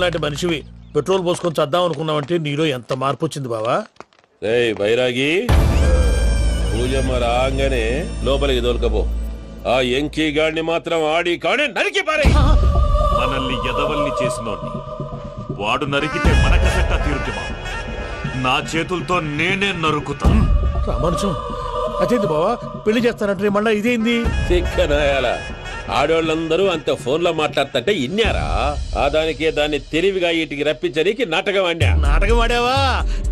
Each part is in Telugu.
లాంటి మనిషివి పెట్రోల్ పోసుకొని చద్దాం అనుకున్నావంటే నీలో ఎంత మార్పు వచ్చింది బావా. రేయ్ బైరాగి, పూజమ్మ రాగానే లోపలికి దొరకపో. ఆ ఎంకీ గాడిని మాత్రం ఆడి కానీ నరికి పారే. మనల్ని ఎదవల్ని చేసినోడ్ని వాడు నరికితే మనకసట్ట తీరుతుమా? నా చేతులతో నేనే నరుకుతా. రామానుజం అదేంది బావా, పెళ్లి చేస్తానంటే మళ్ళా ఇదేంది? చిక్కనాయాల ఆడోళ్ళందరూ అంత ఫోన్ లో మాట్లాడుతుంటే ఇన్నారా? ఆ దానికే దాన్ని తెలివిగా వీటికి రప్పించడానికి నాటకం ఆడా. నాటకం ఆడావా?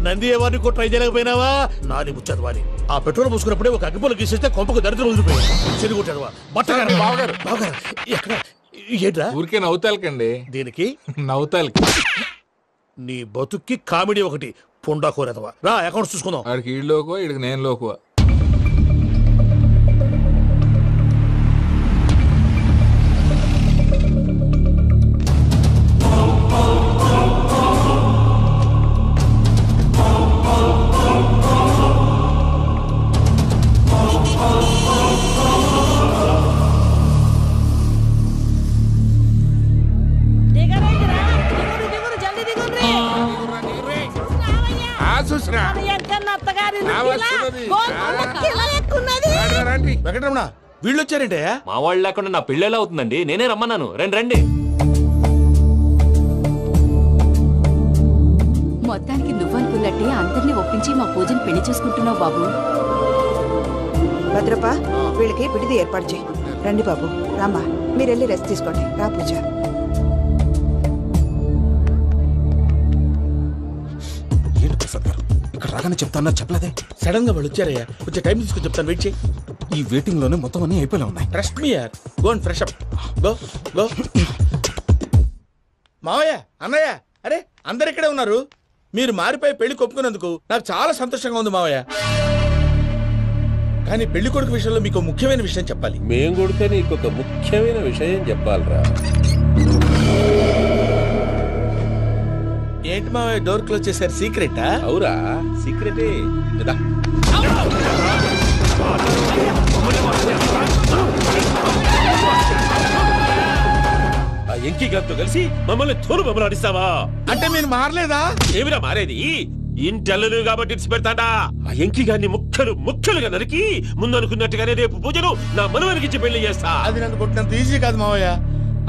నంది ఎవరిని కూడా ట్రై చేయలేకపోయినావా? నాని ముచ్చదు వాని. ఆ పెట్రోల్ పోసుకున్నప్పుడే ఒక అగ్గిపోలు గీసేస్తే కొంపకు దరిద్రం వదిలిపోయి చెరుగుంటాడువా. బావగారు ఎక్కడ ఏంట్రా? ఊరికే నవ్వుతాలకండి. దీనికి నవ్వుతాలకి నీ బతుక్కి కామెడీ ఒకటి పుండా కోరేదవా. రా అకౌంట్స్ చూసుకుందాం. ఆడికి ఈడులోకువా, ఈడికి నేను లోకువా. వెంకటరమణ వీళ్ళు వచ్చారంటే మా వాళ్ళు లేకుండా నా పెళ్ళేలా అవుతుందండి? నేనే రమ్మన్నాను. రండి రండి. మొత్తానికి నువ్వనుకున్నట్టే అందరినీ ఒప్పించి మా పూజను పెళ్లి చేసుకుంటున్నావు బాబు. భద్రప వీళ్ళకి పిడిది ఏర్పాటు చేయి. రండి బాబు, రామ్మా మీరు వెళ్ళి రెస్ట్ తీసుకోండి. రా పూజ. ఇక్కడ రాగానే చెప్తాను చెప్పలేదే. సడన్ గా వాళ్ళు వచ్చారయ్యా, కొంచెం టైం తీసుకొని చెప్తాను, వెయిట్ చేయి. ఈ వెయిటింగ్ లోనే మొత్తం అన్ని అయిపోయినా ఉన్నాయి. ట్రస్ట్ మీ యార్, go and fresh up. Go go. మావయ్య, అన్నయ్య, అరే అందరు ఇక్కడే ఉన్నారు. మీరు మారిపోయి పెళ్లి కొప్పుకున్నందుకు నాకు చాలా సంతోషంగా ఉంది మావయ్య. కానీ పెళ్లి కొడుకు విషయంలో మీకు ముఖ్యమైన విషయం చెప్పాలి. మేం కొడుక నీకు ఒక ముఖ్యమైన విషయం చెప్పాలరా. ఏంటి మావయ్య డోర్ క్లోజ్ చేశారు? సీక్రెటా? అవురా, సీక్రెటే. ఆ ఎంకీ గారితో కలిసి మమ్మల్ని తోలు బొమ్మలాడిస్తావా? అంటే మీరు మారలేదా? ఏమిరా మారేది? ఇంటల్లు కాబట్టి ఇడిచి పెడతాడా? ఆ ఎంకీ గారిని ముక్కలుగా నరికి ముందు అనుకున్నట్టుగానే రేపు పూజను నా మనవనికిచ్చి పెళ్లి చేస్తా. అది నన్ను కొట్టినంత ఈజీ కాదు మావయ్య.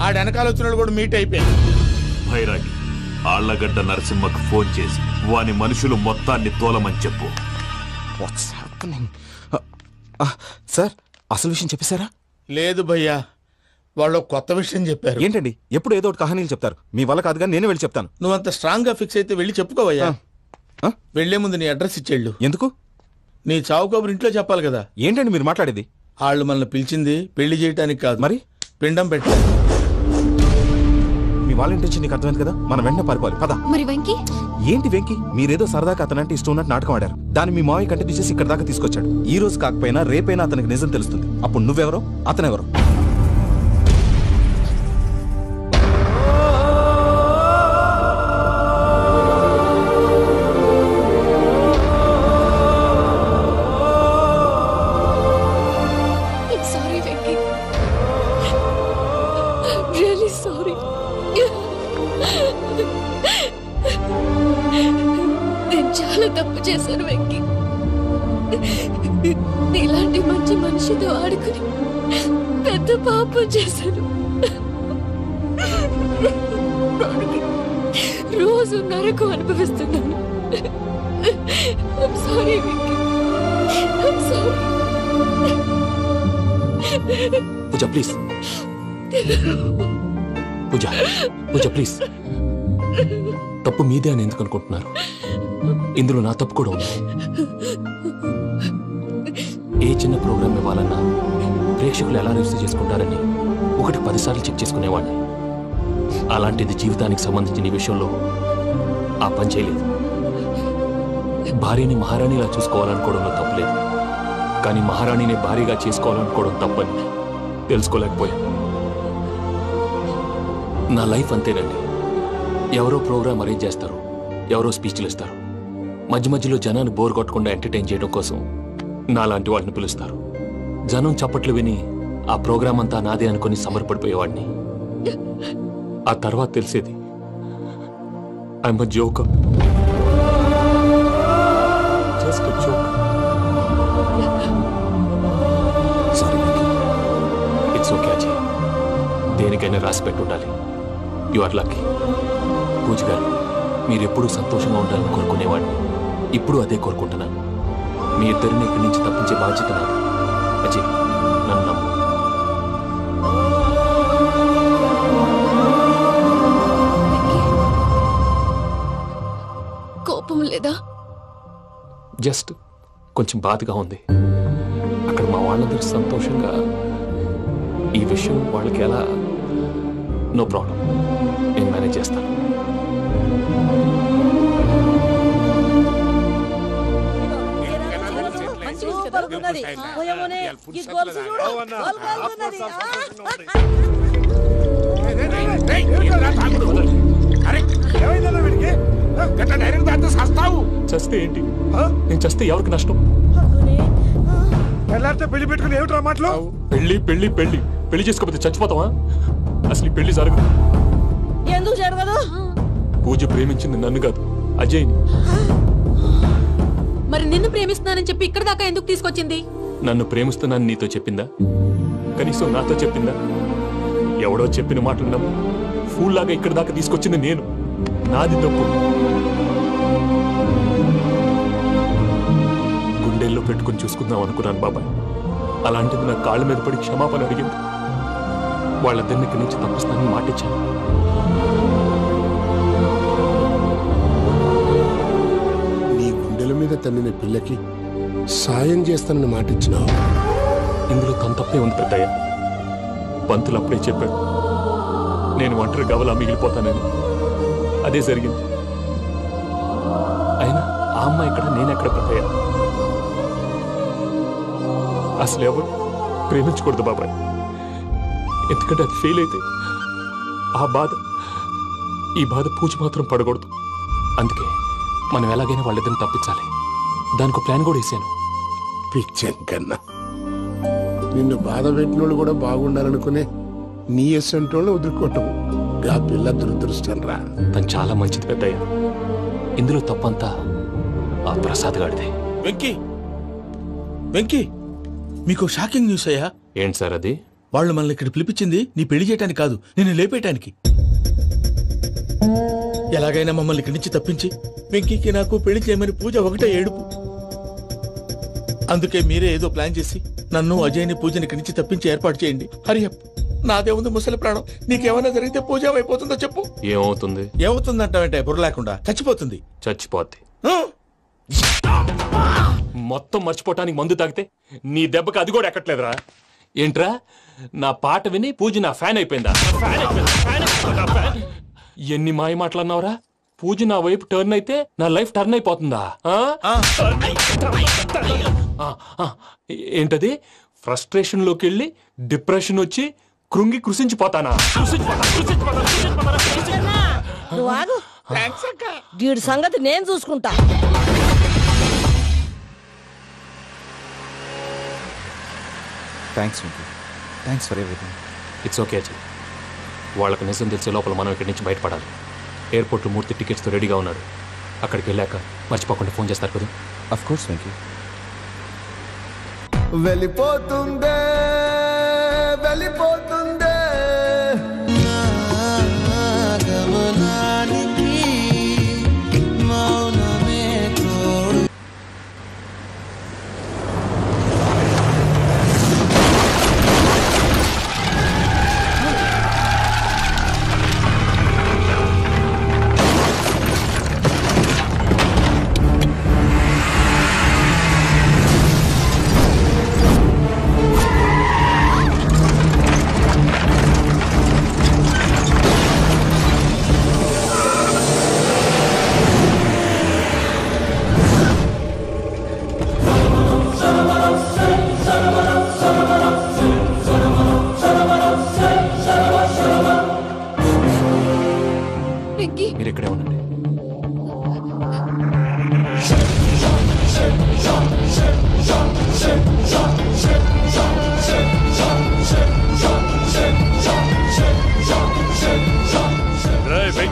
ఆ వెనకాల వచ్చిన కూడా మీట్ అయిపోయాను. భైరాగి, ఆళ్లగడ్డ నరసింహకు ఫోన్ చేసి వాని మనుషులు మొత్తాన్ని తోలమని చెప్పు. సార్ అసలు విషయం చెప్పేశారా? లేదు భయ్యా, వాళ్ళు కొత్త విషయం చెప్పారు. ఏంటండి ఎప్పుడు ఏదో ఒకటి కహానీలు చెప్తారు. మీ వల్ల కాదుగా, నేనే వెళ్ళి చెప్తాను. నువ్వంత స్ట్రాంగ్ గా ఫిక్స్ అయితే వెళ్ళి చెప్పుకోవయ్యా. వెళ్లే ముందు నీ అడ్రస్ ఇచ్చేళ్ళు. ఎందుకు? నీ చావు కబురు ఇంట్లో చెప్పాలి కదా. ఏంటండి మీరు మాట్లాడేది? వాళ్ళు మనల్ని పిలిచింది పెళ్లి చేయటానికి కాదు, మరి పిండం పెట్టాలి. మీ వాళ్ళ ఇంటి నీకు అర్థమైంది కదా, మనం వెంటనే పారిపోవాలి. పద. మరి వెంకీ? ఏంటి వెంకీ? మీరేదో సరదాగా అతనంటే ఇష్టం ఉన్నట్టు నాటకం ఆడారు. దాన్ని మీ మావయ్య కంటే తీసేసి ఇక్కడ దాకా తీసుకొచ్చాడు. ఈ రోజు కాకపోయినా రేపైనా అతనికి నిజం తెలుస్తుంది. అప్పుడు నువ్వెవరో అతనెవరో. నేను చాలా తప్పు చేశాను వెంకీ. ఇలాంటి మంచి మనిషితో ఆడుకుని పెద్ద పాపం చేశాను. రోజు నరకం అనుభవిస్తున్నాను. Sorry Venky, sorry. Pooja please, Pooja please. తప్పు మీదే అని ఎందుకు అనుకుంటున్నారు? ఇందులో నా తప్పు కూడా ఉంది. ఏ చిన్న ప్రోగ్రామ్ ఇవ్వాలన్నా ప్రేక్షకులు ఎలా రిసీవ్ చేసుకుంటారని 1-10 సార్లు చెక్ చేసుకునేవాడిని. అలాంటిది జీవితానికి సంబంధించిన ఈ విషయంలో ఆ పని చేయలేదు. భార్యని మహారాణిలా చూసుకోవాలనుకోవడంలో తప్పులేదు, కానీ మహారాణిని భార్యగా చేసుకోవాలనుకోవడం తప్పని తెలుసుకోలేకపోయాను. నా లైఫ్ అంతేనండి. ఎవరో ప్రోగ్రామ్ అరేంజ్ చేస్తారు, ఎవరో స్పీచ్లు ఇస్తారు. మధ్య మధ్యలో జనాన్ని బోర్ కొట్టకుండా ఎంటర్టైన్ చేయడం కోసం నాలాంటి వాడిని పిలుస్తారు. జనం చప్పట్లు విని ఆ ప్రోగ్రామ్ అంతా నాదే అనుకుని సమర్పడిపోయేవాడిని. ఆ తర్వాత తెలిసేది I'm a joker, just a joker. Sorry it's okay Ajay, దేనికైనా రాసి పెట్టి ఉండాలి. You are lucky. పూజ గారు, మీరు ఎప్పుడూ సంతోషంగా ఉండాలని కోరుకునేవాడిని. ఇప్పుడు అదే కోరుకుంటున్నాను. మీ ఇద్దరిని ఇక్కడి నుంచి తప్పించే బాధ్యత నాది. అజయ్, నన్ను నమ్ము. కోపం లేదా? జస్ట్ కొంచెం బాధగా ఉంది. అక్కడ మా వాళ్ళందరూ సంతోషంగా, ఈ విషయం వాళ్ళకి ఎలా? నో ప్రాబ్లం, నేను మేనేజ్ చేస్తాను. చస్తే ఏంటి? నేను చస్తే ఎవరికి నష్టం? పెళ్లి పెట్టుకుని ఏమిట్రా మాటలు? పెళ్లి పెళ్లి పెళ్లి పెళ్లి చేసుకోకపోతే చచ్చిపోతావా? అసలు ఈ పెళ్లి జరగదు. ఎందుకు జరగదు? పూజ ప్రేమించింది నన్ను కాదు, అజయ్ని. మరి నిన్ను ప్రేమిస్తున్నానని చెప్పి ఇక్కడ దాకా ఎందుకు తీసుకొచ్చింది? నన్ను ప్రేమిస్తున్నాను నీతో చెప్పిందా? కనీసం నాతో చెప్పిందా? ఎవడో చెప్పిన మాటలు నమ్ము ఫూల్ లాగా ఇక్కడ దాకా తీసుకొచ్చింది నేను. నాది తప్పు. గుండెల్లో పెట్టుకుని చూసుకుందాం అనుకున్నాను బాబాయ్. అలాంటిది నా కాళ్ళ మీద పడి క్షమాపణ అడిగింది. వాళ్ళిద్దరిని ఇక్కడి నుంచి తప్పిస్తానని మాటిచ్చాను. నీ గుండెల మీద తన్నిన పిల్లకి సాయం చేస్తానని మాటిచ్చినావు. ఇందులో తన తప్పే ఉంది పెద్దయ్య. పంతులు అప్పుడే చెప్పాడు నేను ఒంటరి గవలా మిగిలిపోతానని. అదే జరిగింది. అయినా ఆ అమ్మాయి ఎక్కడ, నేనెక్కడ పెద్దయ్య? అసలు ఎవరు ప్రేమించకూడదు బాబాయ్. ఎందుకంటే అది ఫెయిల్ అయితే ఆ బాధ, ఈ బాధ పూజ మాత్రం పడకూడదు. అందుకే మనం ఎలాగైనా వాళ్ళిద్దరిని తప్పించాలి. దానికి ప్లాన్ కూడా వేసాను. పిచ్చం కన్నా నిన్ను బాధ పెట్టినోళ్ళు కూడా బాగుండాలనుకునే నీ ఎస్సంటోళ్ళు వదులుకోవటం గా పిల్ల దురదృష్టం రా. తను చాలా మంచిది పెద్దయ్య. ఇందులో తప్పంతా ఆ ప్రసాద్ గాడిదే. వెంకీ, వెంకీ, మీకు షాకింగ్ న్యూస్ అయ్యా. ఏంటి సార్ అది? వాళ్ళు మనల్ని ఇక్కడ పిలిపించింది నీ పెళ్లి చేయడానికి కాదు, నిన్ను లేపేయటానికి. ఎలాగైనా మమ్మల్ని ఇక్కడి నుంచి తప్పించి వెంకీకి నాకు పెళ్లి చేయమని పూజ ఒకటే ఏడుపు. అందుకే మీరే ఏదో ప్లాన్ చేసి నన్ను అజయ్ని పూజని ఇక్కడి నుంచి తప్పించి ఏర్పాటు చేయండి. హరియప్, నాదే ఉంది ముసలి ప్రాణం. నీకేమైనా జరిగితే పూజ అయిపోతుందో చెప్పు. ఏమవుతుంది? ఏమవుతుందంటావంటే బుర్ర లేకుండా చచ్చిపోతుంది. చచ్చిపోద్ది. మొత్తం మర్చిపోవటానికి మందు తాగితే నీ దెబ్బకి అది కూడా ఎక్కట్లేదురా. ఏంట్రా, నా పాట విని పూజ నా ఫ్యాన్ అయిపోయిందా? ఎన్ని మాయ మాటలన్నావురా? పూజ నా వైపు టర్న్ అయితే నా లైఫ్ టర్న్ అయిపోతుందా? ఏంటది? ఫ్రస్ట్రేషన్ లోకి వెళ్ళి డిప్రెషన్ వచ్చి కృంగి కృషించిపోతానా? వీడి సంగతి నేను చూసుకుంటా. Thanks Venky, thanks for everything. It's okay Ajay. వాళ్ళకి నిజం తెలిసే లోపల మనం ఇక్కడి నుంచి బయటపడాలి. ఎయిర్పోర్ట్లో మూర్తి టికెట్స్తో రెడీగా ఉన్నాడు. అక్కడికి వెళ్ళాక మర్చిపోకుండా ఫోన్ చేస్తారు కదా. Of course Venky. వెళ్ళిపోతుందే వెళ్ళిపోతుందే గమనానికి మౌనమే తోడు. మీరు ఇక్కడే ఉండండి.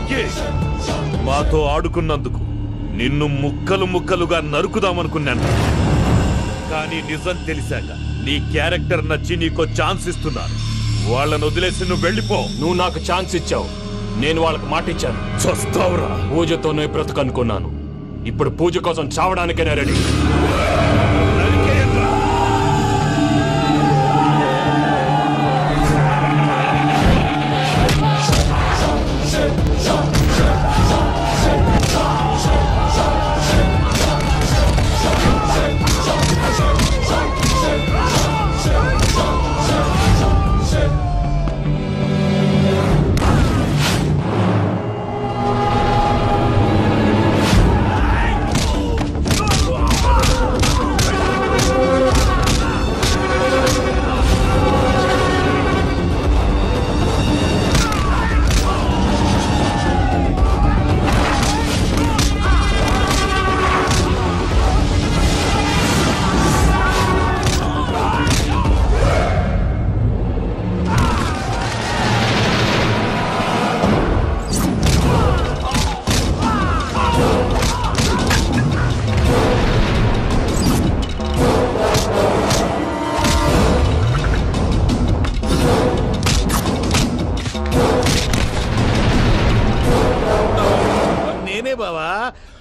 వెంకీ, మాతో ఆడుకున్నందుకు నిన్ను ముక్కలు ముక్కలుగా నరుకుదామనుకున్నాను. కానీ నిజం తెలిసాక నీ క్యారెక్టర్ నచ్చి నీకో ఛాన్స్ ఇస్తున్నాను. వాళ్ళను వదిలేసి నువ్వు వెళ్ళిపో. నువ్వు నాకు ఛాన్స్ ఇచ్చావు, నేను వాళ్ళకి మాట ఇచ్చాను. చస్తావురా. పూజతోనే బ్రతుకనుకున్నాను, ఇప్పుడు పూజ కోసం చావడానికైనా రెడీ.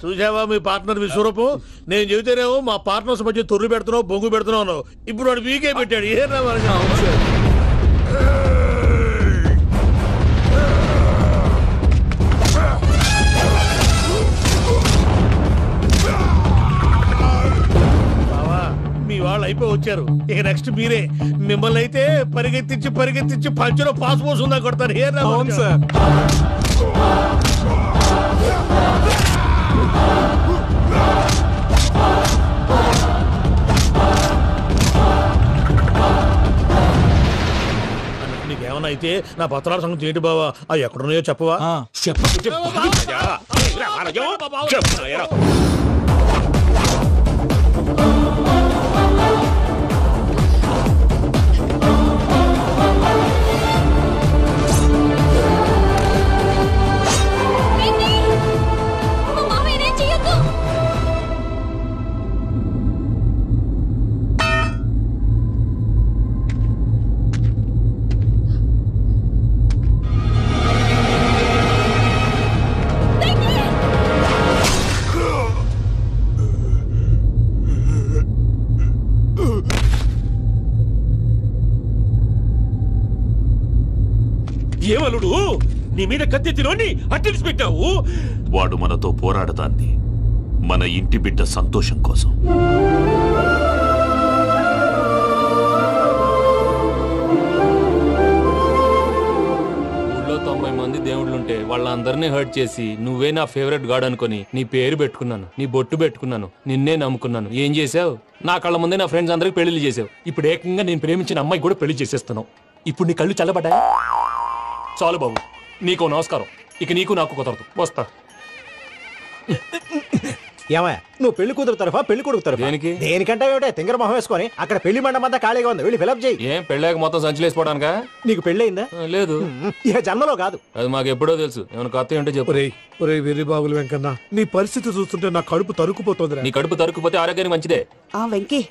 చూసావా మీ పార్ట్నర్ విశ్వరూపం? నేను చెబితేనేమో మా పార్ట్నర్స్ మధ్య తొర్రు పెడుతున్నావు, బొంగు పెడుతున్నావు. ఇప్పుడు వాడు వీకే పెట్టాడు. ఏ బావా, మీ వాళ్ళు అయిపోయి వచ్చారు. ఇక నెక్స్ట్ మీరే. మిమ్మల్ని అయితే పరిగెత్తించి పరిగెత్తించి పంచలో పాస్ పోసుందా కొడతారు. ఏ సార్ నీకేమన్నా అయితే నా పత్రాల సంగతి ఏంటి బావా? అవి ఎక్కడున్నాయో చెప్పవా? ఏమలుడు, నీ మీద కత్తెత్తిలోని అట్టెలిసి పెట్టావు. వాడు మనతో పోరాడతాన్ని మన ఇంటి బిడ్డ సంతోషం కోసం. ఊళ్ళో 90 మంది దేవుళ్ళుంటే వాళ్ళందరినీ హర్ట్ చేసి నువ్వే నా ఫేవరెట్ గాడ్ అనుకుని నీ పేరు పెట్టుకున్నాను, నీ బొట్టు పెట్టుకున్నాను, నిన్నే నమ్ముకున్నాను. ఏం చేసావు? నా కళ్ళ ముందే నా ఫ్రెండ్స్ అందరికి పెళ్లి చేసావు. ఇప్పుడు ఏకంగా నేను ప్రేమించిన అమ్మాయి కూడా పెళ్లి చేసేస్తున్నావు. ఇప్పుడు నీ కళ్ళు చల్లబడ్డాయా? చాలు బాబు, నీకో నమస్కారం. ఇక నీకు నాకు కుదరదు. వస్తా. ఏమయ్యా, నువ్వు పెళ్లి కూతురు తరఫా పెళ్లి కొడుకు తరఫా? దేనికి? దేనికంటే ఏమిటే తింగర మొహం వేసుకొని అక్కడ పెళ్లి మండపం అంతా ఖాళీగా ఉంది, వెళ్ళి ఫిలప్ చేయి. ఏం పెళ్ళాక మొత్తం సంచలేసిపోవడానికా? నీకు పెళ్ళయిందా? లేదు. ఇక జన్మలో కాదు. అది మాకు ఎప్పుడో తెలుసు. ఏమైనా కొత్త ఉంటే చెప్పు. వెర్రి బాబులు వెంకన్న, నీ పరిస్థితి చూస్తుంటే నా కడుపు తరుక్కుపోతుంది. నీ కడుపు తరుక్కుపోతే ఆరోగ్యానికి మంచిదే. ఆ వెంకీ,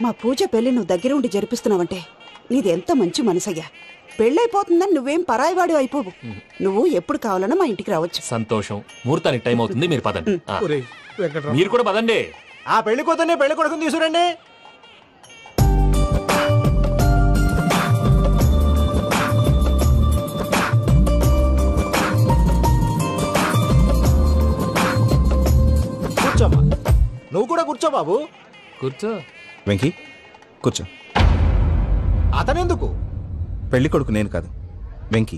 మా పూజ పెళ్లి నువ్వు దగ్గర ఉండి జరిపిస్తున్నావంటే నీది ఎంత మంచి మనసయ్యా. పెళ్ళైపోతుందని నువ్వేం పరాయివాడు అయిపోవు. నువ్వు ఎప్పుడు కావాలన్నా మా ఇంటికి రావచ్చు. సంతోషం. ముహూర్తానికి టైం అవుతుంది, మీరు పదండి. మీరు కూడా పదండి. ఆ పెళ్లి కూతుర్ని పెళ్లి కొడుకుని తీసుకురండి. కూర్చోమ్మా. నువ్వు కూడా కూర్చో బాబు. కూర్చో. వెంకీ కూర్చో. అతనెందుకు? పెళ్లి కొడుకు నేను కాదు, వెంకీ.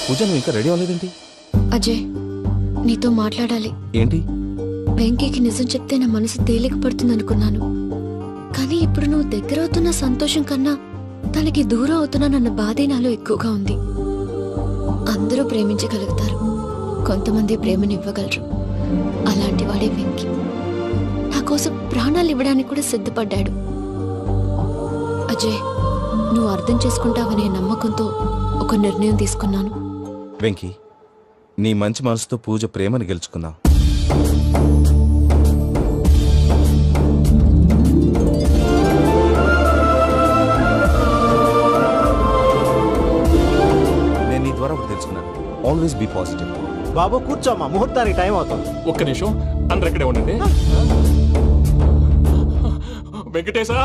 పూజ, నువ్వు ఇంకా రెడీ అవ్వలేదేంటి? అజయ్, నీతో మాట్లాడాలి. ఏంటి? వెంకీకి నిజం చెప్తే నా మనసు తేలిక పడుతుంది అనుకున్నాను. కానీ ఇప్పుడు నువ్వు దగ్గర అవుతున్న సంతోషం కన్నా తనకి దూరం అవుతున్నానన్న బాధే నాలో ఎక్కువగా ఉంది. అందరూ ప్రేమించగలుగుతారు, కొంతమంది ప్రేమనివ్వగలరు. అలాంటి వాడే వెంకీ. నా కోసం ప్రాణాలు ఇవ్వడానికి కూడా సిద్ధపడ్డాడు. అజయ్, నువ్వు అర్థం చేసుకుంటావనే నమ్మకంతో ఒక నిర్ణయం తీసుకున్నాను. వెంకీ, నీ మంచి మనసుతో పూజ ప్రేమను గెలుచుకుందాం. నేను నీ ద్వారా ఒకటి తెలుసుకున్నాను. Always be positive. బాబు కూర్చోమ్మా, ముహూర్తానికి టైం అవుతుంది. ఒక్క నిమిషం, అందరు ఇక్కడే ఉండండి. వెంకటేశా,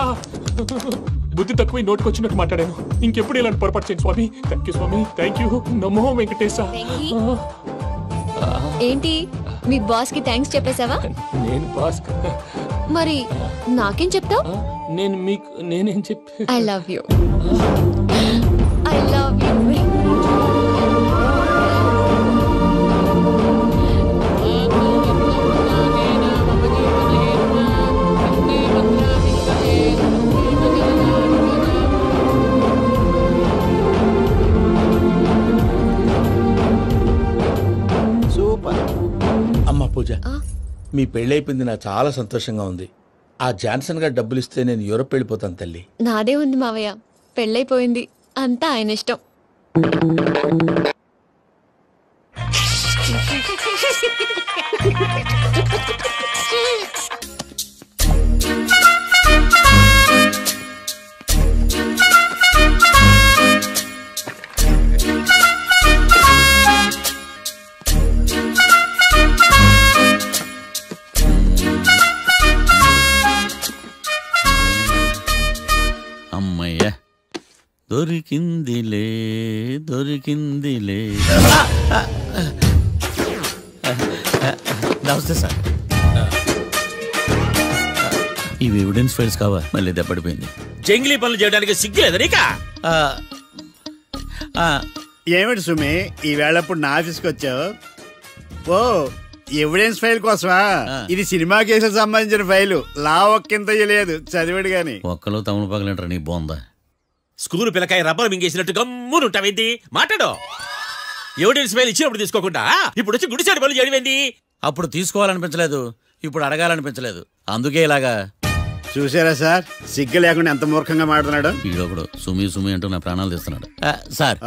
బుద్ధి తక్కువ నోటికొచ్చినట్టు మాట్లాడాను. ఇంకెప్పుడు ఇలాంటి పొరపాటు చేయండి స్వామి. థ్యాంక్ యూ స్వామి, థ్యాంక్ యూ. నమో వెంకటేశ. ఏంటి మీ బాస్ కి థ్యాంక్స్ చెప్పేశావా? నేను బాస్ మరి నాకేం చెప్తావు? నేను మీకు నేనేం చెప్పి I love you. I love you. అమ్మ పూజ, మీ పెళ్ళైపోయింది, నాకు చాలా సంతోషంగా ఉంది. ఆ జాన్సన్ గారు డబ్బులు ఇస్తే నేను యూరోప్ వెళ్ళిపోతాను తల్లి. నాదే ఉంది మావయ్య, పెళ్ళైపోయింది, అంతా ఆయన ఇష్టం. అమ్మయ్య, దొరికిందిలే దొరికిందిలే. నమస్తే సార్. ఇవి ఎవిడెన్స్ ఫైల్స్ కావా? మళ్ళీ దెబ్బడిపోయింది. జంగిలీ పనులు చేయడానికి సిగ్గులేదు నీకా? ఏమిటి సుమి, ఈ వేళప్పుడు నా ఆఫీస్కి వచ్చావు? ఓ, ఎవిడెన్స్ ఫైల్ కోసమా? ఇది సినిమా కేసులకు సంబంధించిన ఫైలు. లా ఒక్కింత లేదు, చదివాడు గాని. ఒక్కలో తమను పగలంటారు నీ బోందా. School పిల్లకాయ rubber మింగేసినట్టు గమ్మునుంటావేంది? మాట్లాడు. ఎవిడెన్స్ ఫైల్ ఇచ్చినప్పుడు తీసుకోకుండా ఇప్పుడు వచ్చి గుడిసాడు పనులు చేయడమేంది? అప్పుడు తీసుకోవాలనిపించలేదు, ఇప్పుడు అడగాలనిపించలేదు, అందుకే ఇలాగా. చూసారా సార్, సిగ్గు లేకుండా ఎంత మూర్ఖంగా మాట్లాడుతున్నాడు. ఈడొకడు సుమి సుమి అంటూ నా ప్రాణాలు తీస్తున్నాడు. సార్,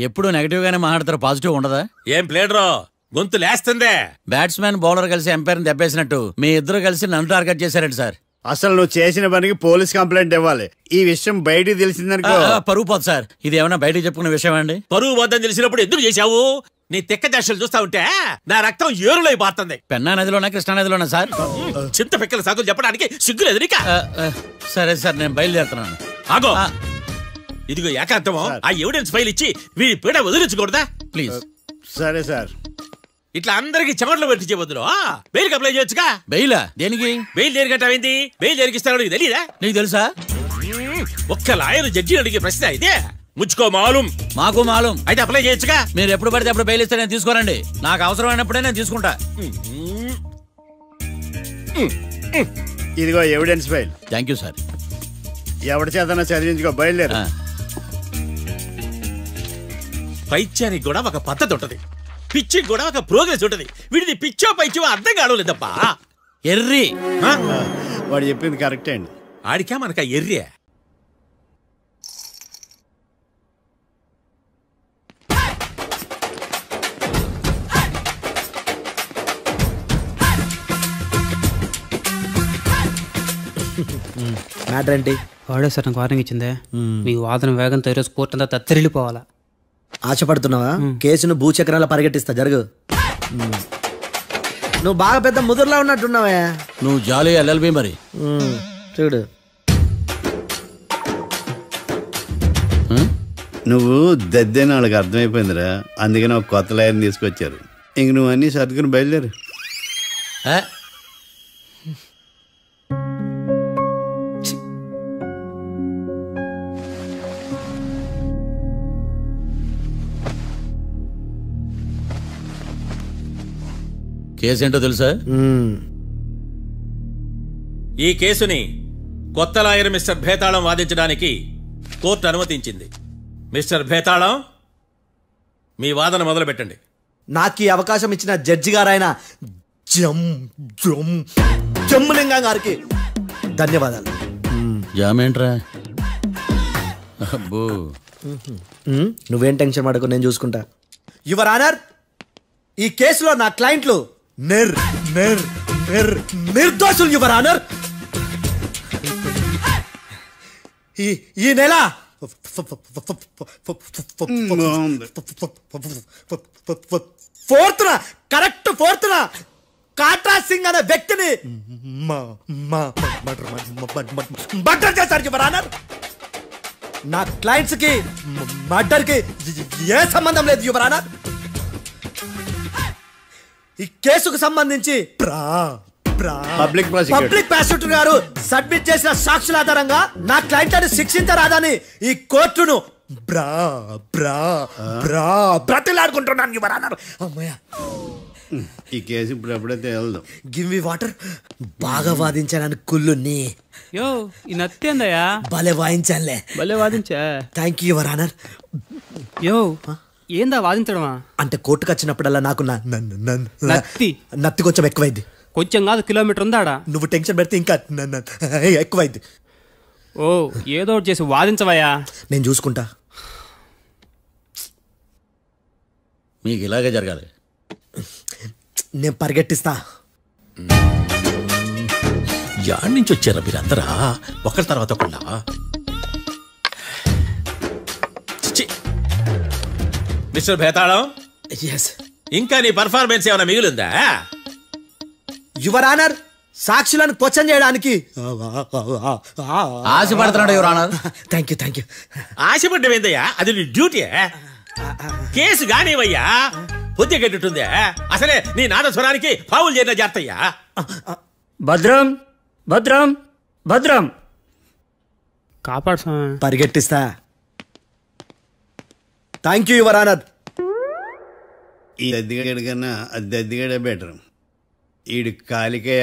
ఎప్పుడు నెగటివ్ గానే మాట్లాడతారు, పాజిటివ్ ఉండదా? ఏం ప్లేడరో గొంతు లేస్తుందే. బ్యాట్స్మెన్ బౌలర్ కలిసి ఎంపైర్ని దెబ్బేసినట్టు మీ ఇద్దరు కలిసి నన్ను టార్గెట్ చేశారండి సార్. అసలు నువ్వు చేసిన పనికి పోలీస్ కంప్లైంట్ ఇవ్వాలి. ఈ విషయం బయటికి తెలిసిందనుకో పరువు పోదు సార్. ఇది ఏమన్నా బయటకు చెప్పుకునే విషయం అండి? పరువు వద్దని తెలిసినప్పుడు ఎందుకు చేశావు? నీ తెక్క దశలు చూస్తా ఉంటే నా రక్తం ఏరులై పారుతుంది. పెన్నా నదిలోనా కృష్ణా నదిలోనా సార్? చింత పిక్కల సాగులు చెప్పడానికి సిగ్గులేదు నీకా? సరే సార్, నేను బయలుదేరుతున్నాను. ఆగో, ఇదిగో ఏకాంతమో ఆ ఎవిడెన్స్ ఫైల్ ఇచ్చి వీడి పీడ వదిలించకూడదా? ప్లీజ్. సరే సార్. ఇట్లా అందరికి చెమటలు పెట్టించే బదులు బెయిల్కి అప్లై చేయొచ్చుగా. బెయిలా? దేనికి? బెయిల్ దేనికంటావేంది? బెయిల్ దేనికిస్తాడో నీకు తెలియదా? నీకు తెలుసా? ఒక్క లాయర్ జడ్జి అడిగే ప్రశ్న అయితే ముచ్చుకో మాలూం. మాకు మాలూం. అయితే అప్లై చేయొచ్చుగా. మీరు ఎప్పుడు పడితే అప్పుడు బెయిల్ ఇస్తే నేను తీసుకోరండి. నాకు అవసరమైనప్పుడే నేను తీసుకుంటా. ఇదిగో evidence file. Thank you sir. ఎవరి చేతనా చదివించుకో, బయలుదేరు. పైత్యానికి కూడా ఒక పద్ధతి ఉంటది, పిచ్చికి కూడా ఒక ప్రోగ్రెస్ ఉంటది. వీడిది పిచ్చో పైచో అర్థం కావలేదప్పా. ఎర్రి. వాడు చెప్పింది కరెక్టే అండి. ఆడికా మనక ఎర్రి. మ్యాటర్ ఏంటి? వాడే సార్ నాకు వార్నింగ్ ఇచ్చిందే. మీ వాదన వేగంతో ఈరోజు కోర్టు అంతా తత్తరిల్లిపోవాలా. ఆశపడుతున్నావా? కేసును భూచక్రాల పరిగెట్టిస్తా, జరుగు. నువ్వు బాగా పెద్ద ముదురులా ఉన్నట్టున్నావే. నువ్వు జాలి ఎల్ఎల్బి మరి. చూడు, నువ్వు దద్దేని వాళ్ళకి అర్థమైపోయిందిరా, అందుకని ఒక కొత్త లాయర్ని తీసుకొచ్చారు. ఇంక నువ్వు అన్నీ సర్దుకుని బయలుదేరు. కేసేంటో తెలుసా? ఈ కేసుని కొత్త లాయర్ మిస్టర్ భేతాళం వాదించడానికి కోర్టు అనుమతించింది. మిస్టర్ భేతాళం, మీ వాదన మొదలు పెట్టండి. నాకు ఈ అవకాశం ఇచ్చిన జడ్జి గారైన జమ్ములింగం గారికి ధన్యవాదాలు. జామేంట్రా? నువ్వేం టెన్షన్ పడకు, నేను చూసుకుంటా. యువర్ ఆనర్, ఈ కేసులో నా క్లయింట్లు నిర్దోషులు యువర్ ఆనర్. ఈ నెల 4th correct 4th Katra Singh అనే వ్యక్తిని మర్డర్ చేశారు యువర్ ఆనర్. నా క్లయింట్స్ కి మర్డర్ కి ఏ సంబంధం లేదు యువర్ ఆనర్. ఈ కేసుకు సంబంధించి పబ్లిక్ ప్రాసిక్యూటర్ గారు సబ్మిట్ చేసిన సాక్షుల ఆధారంగా నా క్లయింట్లను శిక్షించరాదని ఈ కోర్టును బ్రతిలాడుకుంటున్నాను యువర్ ఆనర్. అమ్మయ్య, ఈ కేసు ఇప్పుడు ఎప్పుడైతే వెళ్దాం. Give me water. బాగా వాదించాను కుళ్ళుని. యో ఈ నత్తేందయ్యా, భలే వాయించానులే. భలే వాదించా. Thank you your honour. యో ఏందా వాదించడమా? అంటే కోర్టుకు వచ్చినప్పుడల్లా నాకు నత్తి కొంచెం ఎక్కువైంది. కొంచెం కాదు, కిలోమీటర్ ఉందాడా. నువ్వు టెన్షన్ పెడితే ఇంకా ఎక్కువైంది. ఓ ఏదో ఒకటి చేసి వాదించవయ్యా. నేను చూసుకుంటా. మీకు ఇలాగే జరగాలి. నేను పరిగెట్టిస్తా. యాడ్ నుంచి వచ్చారా మీరందరా ఒకరి తర్వాత ఒకళ్ళ? మిస్టర్ భేతాళం, ఇంకా నీ పర్ఫార్మెన్స్ ఏమైనా మిగిలిందా? యువర్ ఆనర్, సాక్షులను క్వశ్చన్ చేయడానికి ఆశపడుతున్నాడు యువర్ ఆనర్. Thank you. ఆశపడ్డం ఏందయ్యా, అది నీ డ్యూటీ. కేసు గానివయ్యా, బుద్ధి గట్టుందే. అసలే నీ నాదస్వరానికి పావులు చేరిన జాతయ్యా. భద్రం భద్రం భద్రం కాపాడు. పరిగెట్టిస్తా. Thank you your honour. ఈ అద్దెగాడి కన్నా అద్దెగాడే బెటర్. ఈడు కాలికే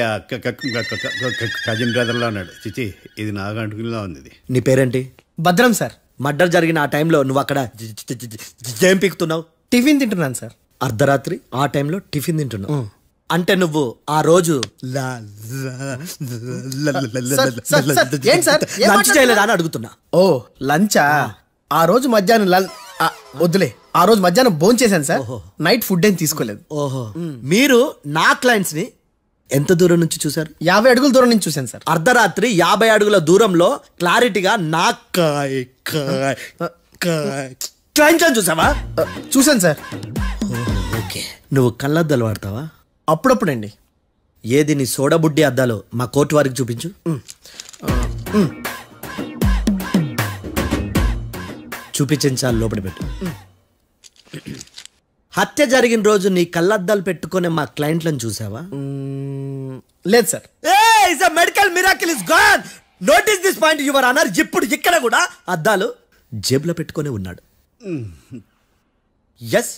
కజిన్ బ్రదర్లో అన్నాడు. చిచి, ఇది నాకు అంటుకునిలా ఉంది. నీ పేరేంటి? భద్రం సార్. మర్డర్ జరిగిన ఆ టైంలో నువ్వు అక్కడ ఏం పీకుతున్నావు? టిఫిన్ తింటున్నాను సార్. అర్ధరాత్రి ఆ టైంలో టిఫిన్ తింటున్నావు అంటే నువ్వు ఆ రోజు లంచ్ చేయలేదా అని అడుగుతున్నా. ఓ లంచా? ఆ రోజు మధ్యాహ్నం వద్దులే, ఆ రోజు మధ్యాహ్నం భోంచేశాను సార్. నైట్ ఫుడ్ ఏం తీసుకోలేదు. ఓహో, మీరు నా క్లయింట్స్ ని ఎంత దూరం నుంచి చూసారు? 50 అడుగుల దూరం నుంచి చూశాను సార్. అర్ధరాత్రి 50 అడుగుల దూరంలో క్లారిటీగా నా క్లయింట్స్ చూసావా? చూశాను సార్. ఓకే, నువ్వు కళ్ళద్దాలు వాడతావా? అప్పుడప్పుడండి. ఏది నీ సోడబుడ్డి అద్దాలు మా కోర్టు వారికి చూపించు. చూపించాలి, లోపల పెట్టు. హత్య జరిగిన రోజు నీ కళ్ళద్దాలు పెట్టుకునే మా క్లయింట్లను చూసావా? లేదు sir. Medical miracle is gone. Notice this point your honour. ఇప్పుడు ఇక్కడ కూడా అద్దాలు జేబులో పెట్టుకుని ఉన్నాడు. ఎస్,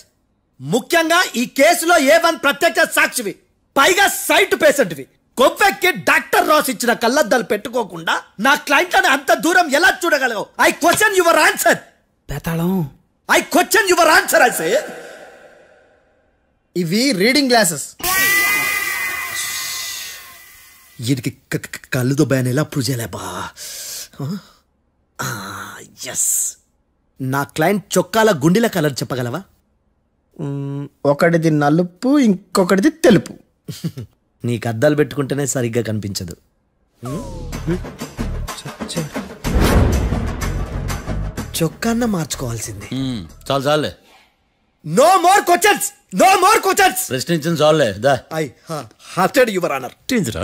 ముఖ్యంగా ఈ కేసులో A1 ప్రత్యక్ష సాక్షివి, పైగా సైట్ పేషెంట్వి. కొవ్వెక్కి డాక్టర్ రాస్ ఇచ్చిన కళ్ళద్దాలు పెట్టుకోకుండా నా క్లయింట్లను అంత దూరం ఎలా చూడగలవు? I question your answer. I question your answer. I say ఇవి రీడింగ్ గ్లాసెస్. వీటికి కళ్ళుతో భయాన్ని ఎలా ప్రూవ్ చేయలేబా? ఎస్, నా క్లయింట్ చొక్కాల గుండెల కలర్ చెప్పగలవా? ఒకటిది నలుపు, ఇంకొకటిది తెలుపు. నీకు అద్దాలు పెట్టుకుంటేనే సరిగ్గా కనిపించదు. చొక్కాన్న మార్చుకోవాల్సింది. చాలు చాలే. No more questions, no more questions. ప్రశ్నించిన చాలే. The I hearted your honour.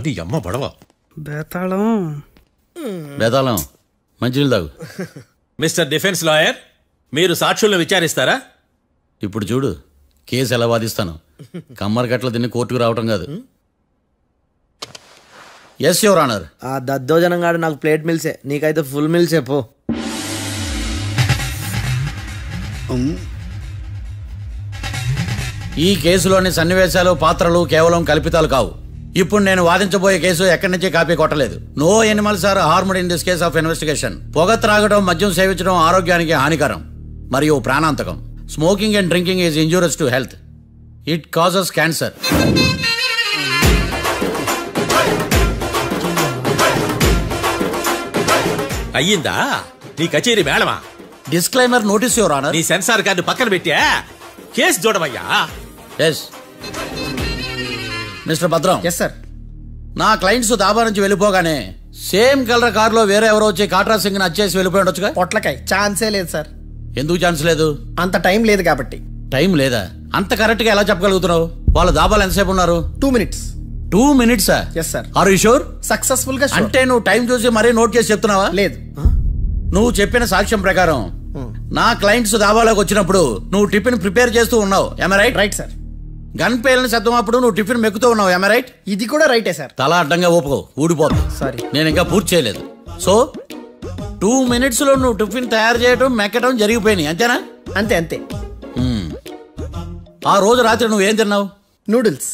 నీ అమ్మ పడవ. బేతాళం, మంచినీళ్ళు తాగు. మిస్టర్ డిఫెన్స్ లాయర్, మీరు సాక్షులను విచారిస్తారా? ఇప్పుడు చూడు కేసు ఎలా వాదిస్తాను. కమ్మరి గట్ల తిని కోర్టుకు రావటం కాదు. Yes your honour. ఆ దద్దోజనం గాడు నాకు ప్లేట్ మిల్సే, నీకైతే ఫుల్ మిల్సే పో. ఈ కేసులోని సన్నివేశాలు, పాత్రలు కేవలం కల్పితాలు కావు. ఇప్పుడు నేను వాదించబోయే కేసు ఎక్కడి నుంచి కాపీ కొట్టలేదు. No animals are harmed in this case of investigation. పొగ త్రాగడం, మద్యం సేవించడం ఆరోగ్యానికి హానికరం మరియు ప్రాణాంతకం. Smoking and drinking is injurious to health. It causes cancer. అయ్యిందా? నీ కచేరీ మేడమా? Disclaimer notice your honour. నీ సెన్సార్ కార్డు పక్కన పెట్టా కేసు చూడవయ్యా. Yes mister Bhadram. Yes sir. నా క్లయింట్స్ దాబా నుంచి వెళ్ళిపోగానే సేమ్ కలర్ కారులో వేరే ఎవరో వచ్చి కాట్రా సింగ్ వచ్చేసి వెళ్ళిపోయి ఉండొచ్చుగా. పొట్లకాయ ఛాన్సే లేదు సార్. ఎందుకు ఛాన్స్ లేదు? అంత టైం లేదు కాబట్టి. టైం లేదా? అంత కరెక్ట్ గా ఎలా చెప్పగలుగుతున్నావు? వాళ్ళు దాబాలు ఎంతసేపు ఉన్నారు? 2 minutes. 2 minutes? Yes sir. Are you sure? Successful గా. అంటే నువ్వు టైం చూసి మరీ నోట్ చేసి చెప్తున్నావా? లేదు. నువ్వు చెప్పిన సాక్ష్యం ప్రకారం నా క్లయింట్స్ దాబాలోకి వచ్చినప్పుడు నువ్వు టిఫిన్ ప్రిపేర్ చేస్తూ ఉన్నావు. am I right? Right sir. Gun పేలిన శబ్దం అప్పుడు నువ్వు టిఫిన్ మెక్కుతూ ఉన్నావు. am I right? ఇది కూడా రైటే సార్. తల అడ్డంగా ఊపుకో, ఊడిపోతుంది. సారీ, నేను ఇంకా పూర్తి చేయలేదు. సో 2 minutes లో నువ్వు టిఫిన్ తయారు చేయడం మెక్కడం జరిగిపోయినాయి, అంతేనా? అంతే అంతే. ఆ రోజు రాత్రి నువ్వేం తిన్నావు? నూడిల్స్.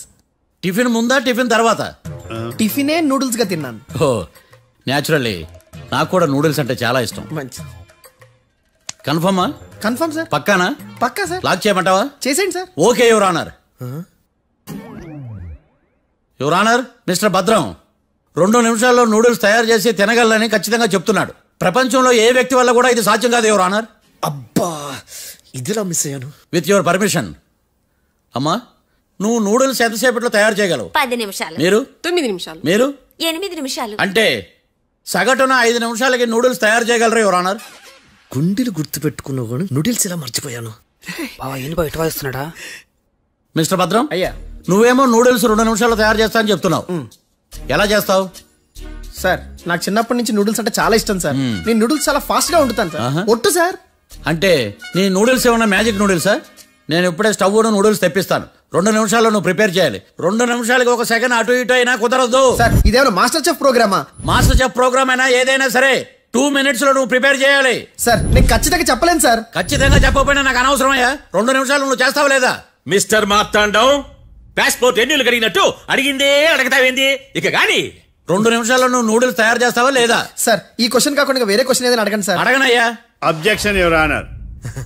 టిఫిన్ ముందా టిఫిన్ తర్వాత? టిఫినే నూడిల్స్ గా తిన్నాను. ఓ న్యాచురల్లీ నాకు కూడా నూడిల్స్ అంటే చాలా ఇష్టం. మంచిది. కన్ఫర్మా? Confirm sir. పక్కానా? పక్కా సార్. లాక్ చేయమంటావా? చేసేయండి sir. Okay your honour. Your honour, mister Bhadram 2 నిమిషాల్లో నూడిల్స్ తయారు చేసి తినగలని ఖచ్చితంగా చెప్తున్నాడు. ప్రపంచంలో ఏ వ్యక్తి వల్ల కూడా ఇది సాధ్యం కాదు యువర్ ఆనర్. అబ్బా, ఇదిలా మిస్ అయ్యాను. With your permission. అమ్మా, నువ్వు నూడిల్స్ ఎంతసేపట్లో తయారు చేయగలవు? 10 నిమిషాలు. మీరు? 9 నిమిషాలు. మీరు? 8 నిమిషాలు. అంటే సగటున 5 నిమిషాలకి నూడిల్స్ తయారు చేయగలరు యువర్ ఆనర్. గుండెలు గుర్తు పెట్టుకున్నావు కానీ నూడిల్స్ ఇలా మర్చిపోయాను. మిస్టర్ భద్రం, అయ్యా, నువ్వేమో నూడిల్స్ 2 నిమిషాల్లో తయారు చేస్తా అని చెప్తున్నావు. ఎలా చేస్తావు? సార్, నాకు చిన్నప్పటి నుంచి నూడిల్స్ అంటే చాలా ఇష్టం సార్. నేను నూడిల్స్ చాలా ఫాస్ట్ గా వండుతాను సార్. ఒట్టు సార్. అంటే నీ నూడిల్స్ ఏమన్నా మ్యాజిక్ నూడిల్సా? నేను ఇప్పుడే స్టవ్ నూడిల్స్ తెప్పిస్తాను. 2 నిమిషాల్లో నువ్వు ప్రిపేర్ చేయాలి. 2 నిమిషాలకి 1 సెకండ్ అటు ఇటు అయినా కుదరదు సార్. ఇదేమన్నా మాస్టర్ చెఫ్ ప్రోగ్రామా? మాస్టర్ చెఫ్ ప్రోగ్రామ్ అయినా ఏదైనా సరే 2 minutes లో నువ్వు ప్రిపేర్ చేయాలి. సార్, నేను ఖచ్చితంగా చెప్పలేను సార్. ఖచ్చితంగా చెప్పకపోయినా నాకు అనవసరమయ్యా. 2 నిమిషాలు నువ్వు చేస్తావు లేదా? మిస్టర్ మార్తాండం, పాస్పోర్ట్ ఎన్నిలు కడిగినట్టు అడిగిందే అడగతావేంది? ఇక గాని 2 నిమిషాల్లో నువ్వు నూడిల్స్ తయారు చేస్తావా లేదా? సార్, ఈ క్వశ్చన్ కాకుండా వేరే క్వశ్చన్ ఏదైనా అడగండి సార్. అడగనయ్యా. Objection your honour.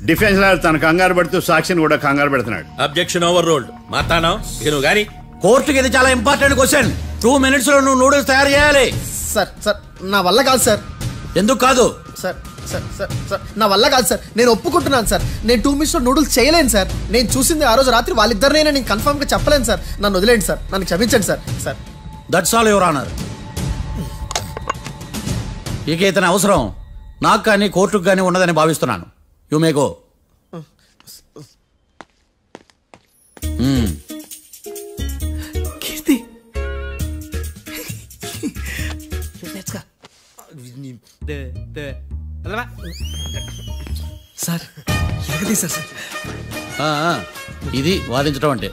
Defence lawyer తన కంగారు పడుతూ సాక్షిని కూడా కంగారు పెడుతున్నాడు. Objection over ruled. మార్తాండం, ఇక నువ్వు గాని. కోర్టుకి ఇది చాలా ఇంపార్టెంట్ క్వశ్చన్. 2 minutes లో నువ్వు నూడిల్స్ తయారు చేయాలి. సార్ సార్, నా వల్ల కాదు సార్. ఎందుకు కాదు? సార్ సార్ సార్ సార్, నా వల్ల కాదు సార్. నేను ఒప్పుకుంటున్నాను సార్. నేను 2 minutes లో నూడిల్స్ చేయలేను సార్. నేను చూసింది ఆ రోజు రాత్రి వాళ్ళిద్దరినైనా నేను కన్ఫర్మ్ గా చెప్పలేను సార్. నన్ను వదిలేండి సార్. నన్ను క్షమించండి sir. Sir, that's all your honour. ఇక ఇతని అవసరం నాకు కానీ కోర్టుకు కానీ ఉండదని భావిస్తున్నాను. You may go. Keerthi, sir sir. ఇది వాదించడం అంటే.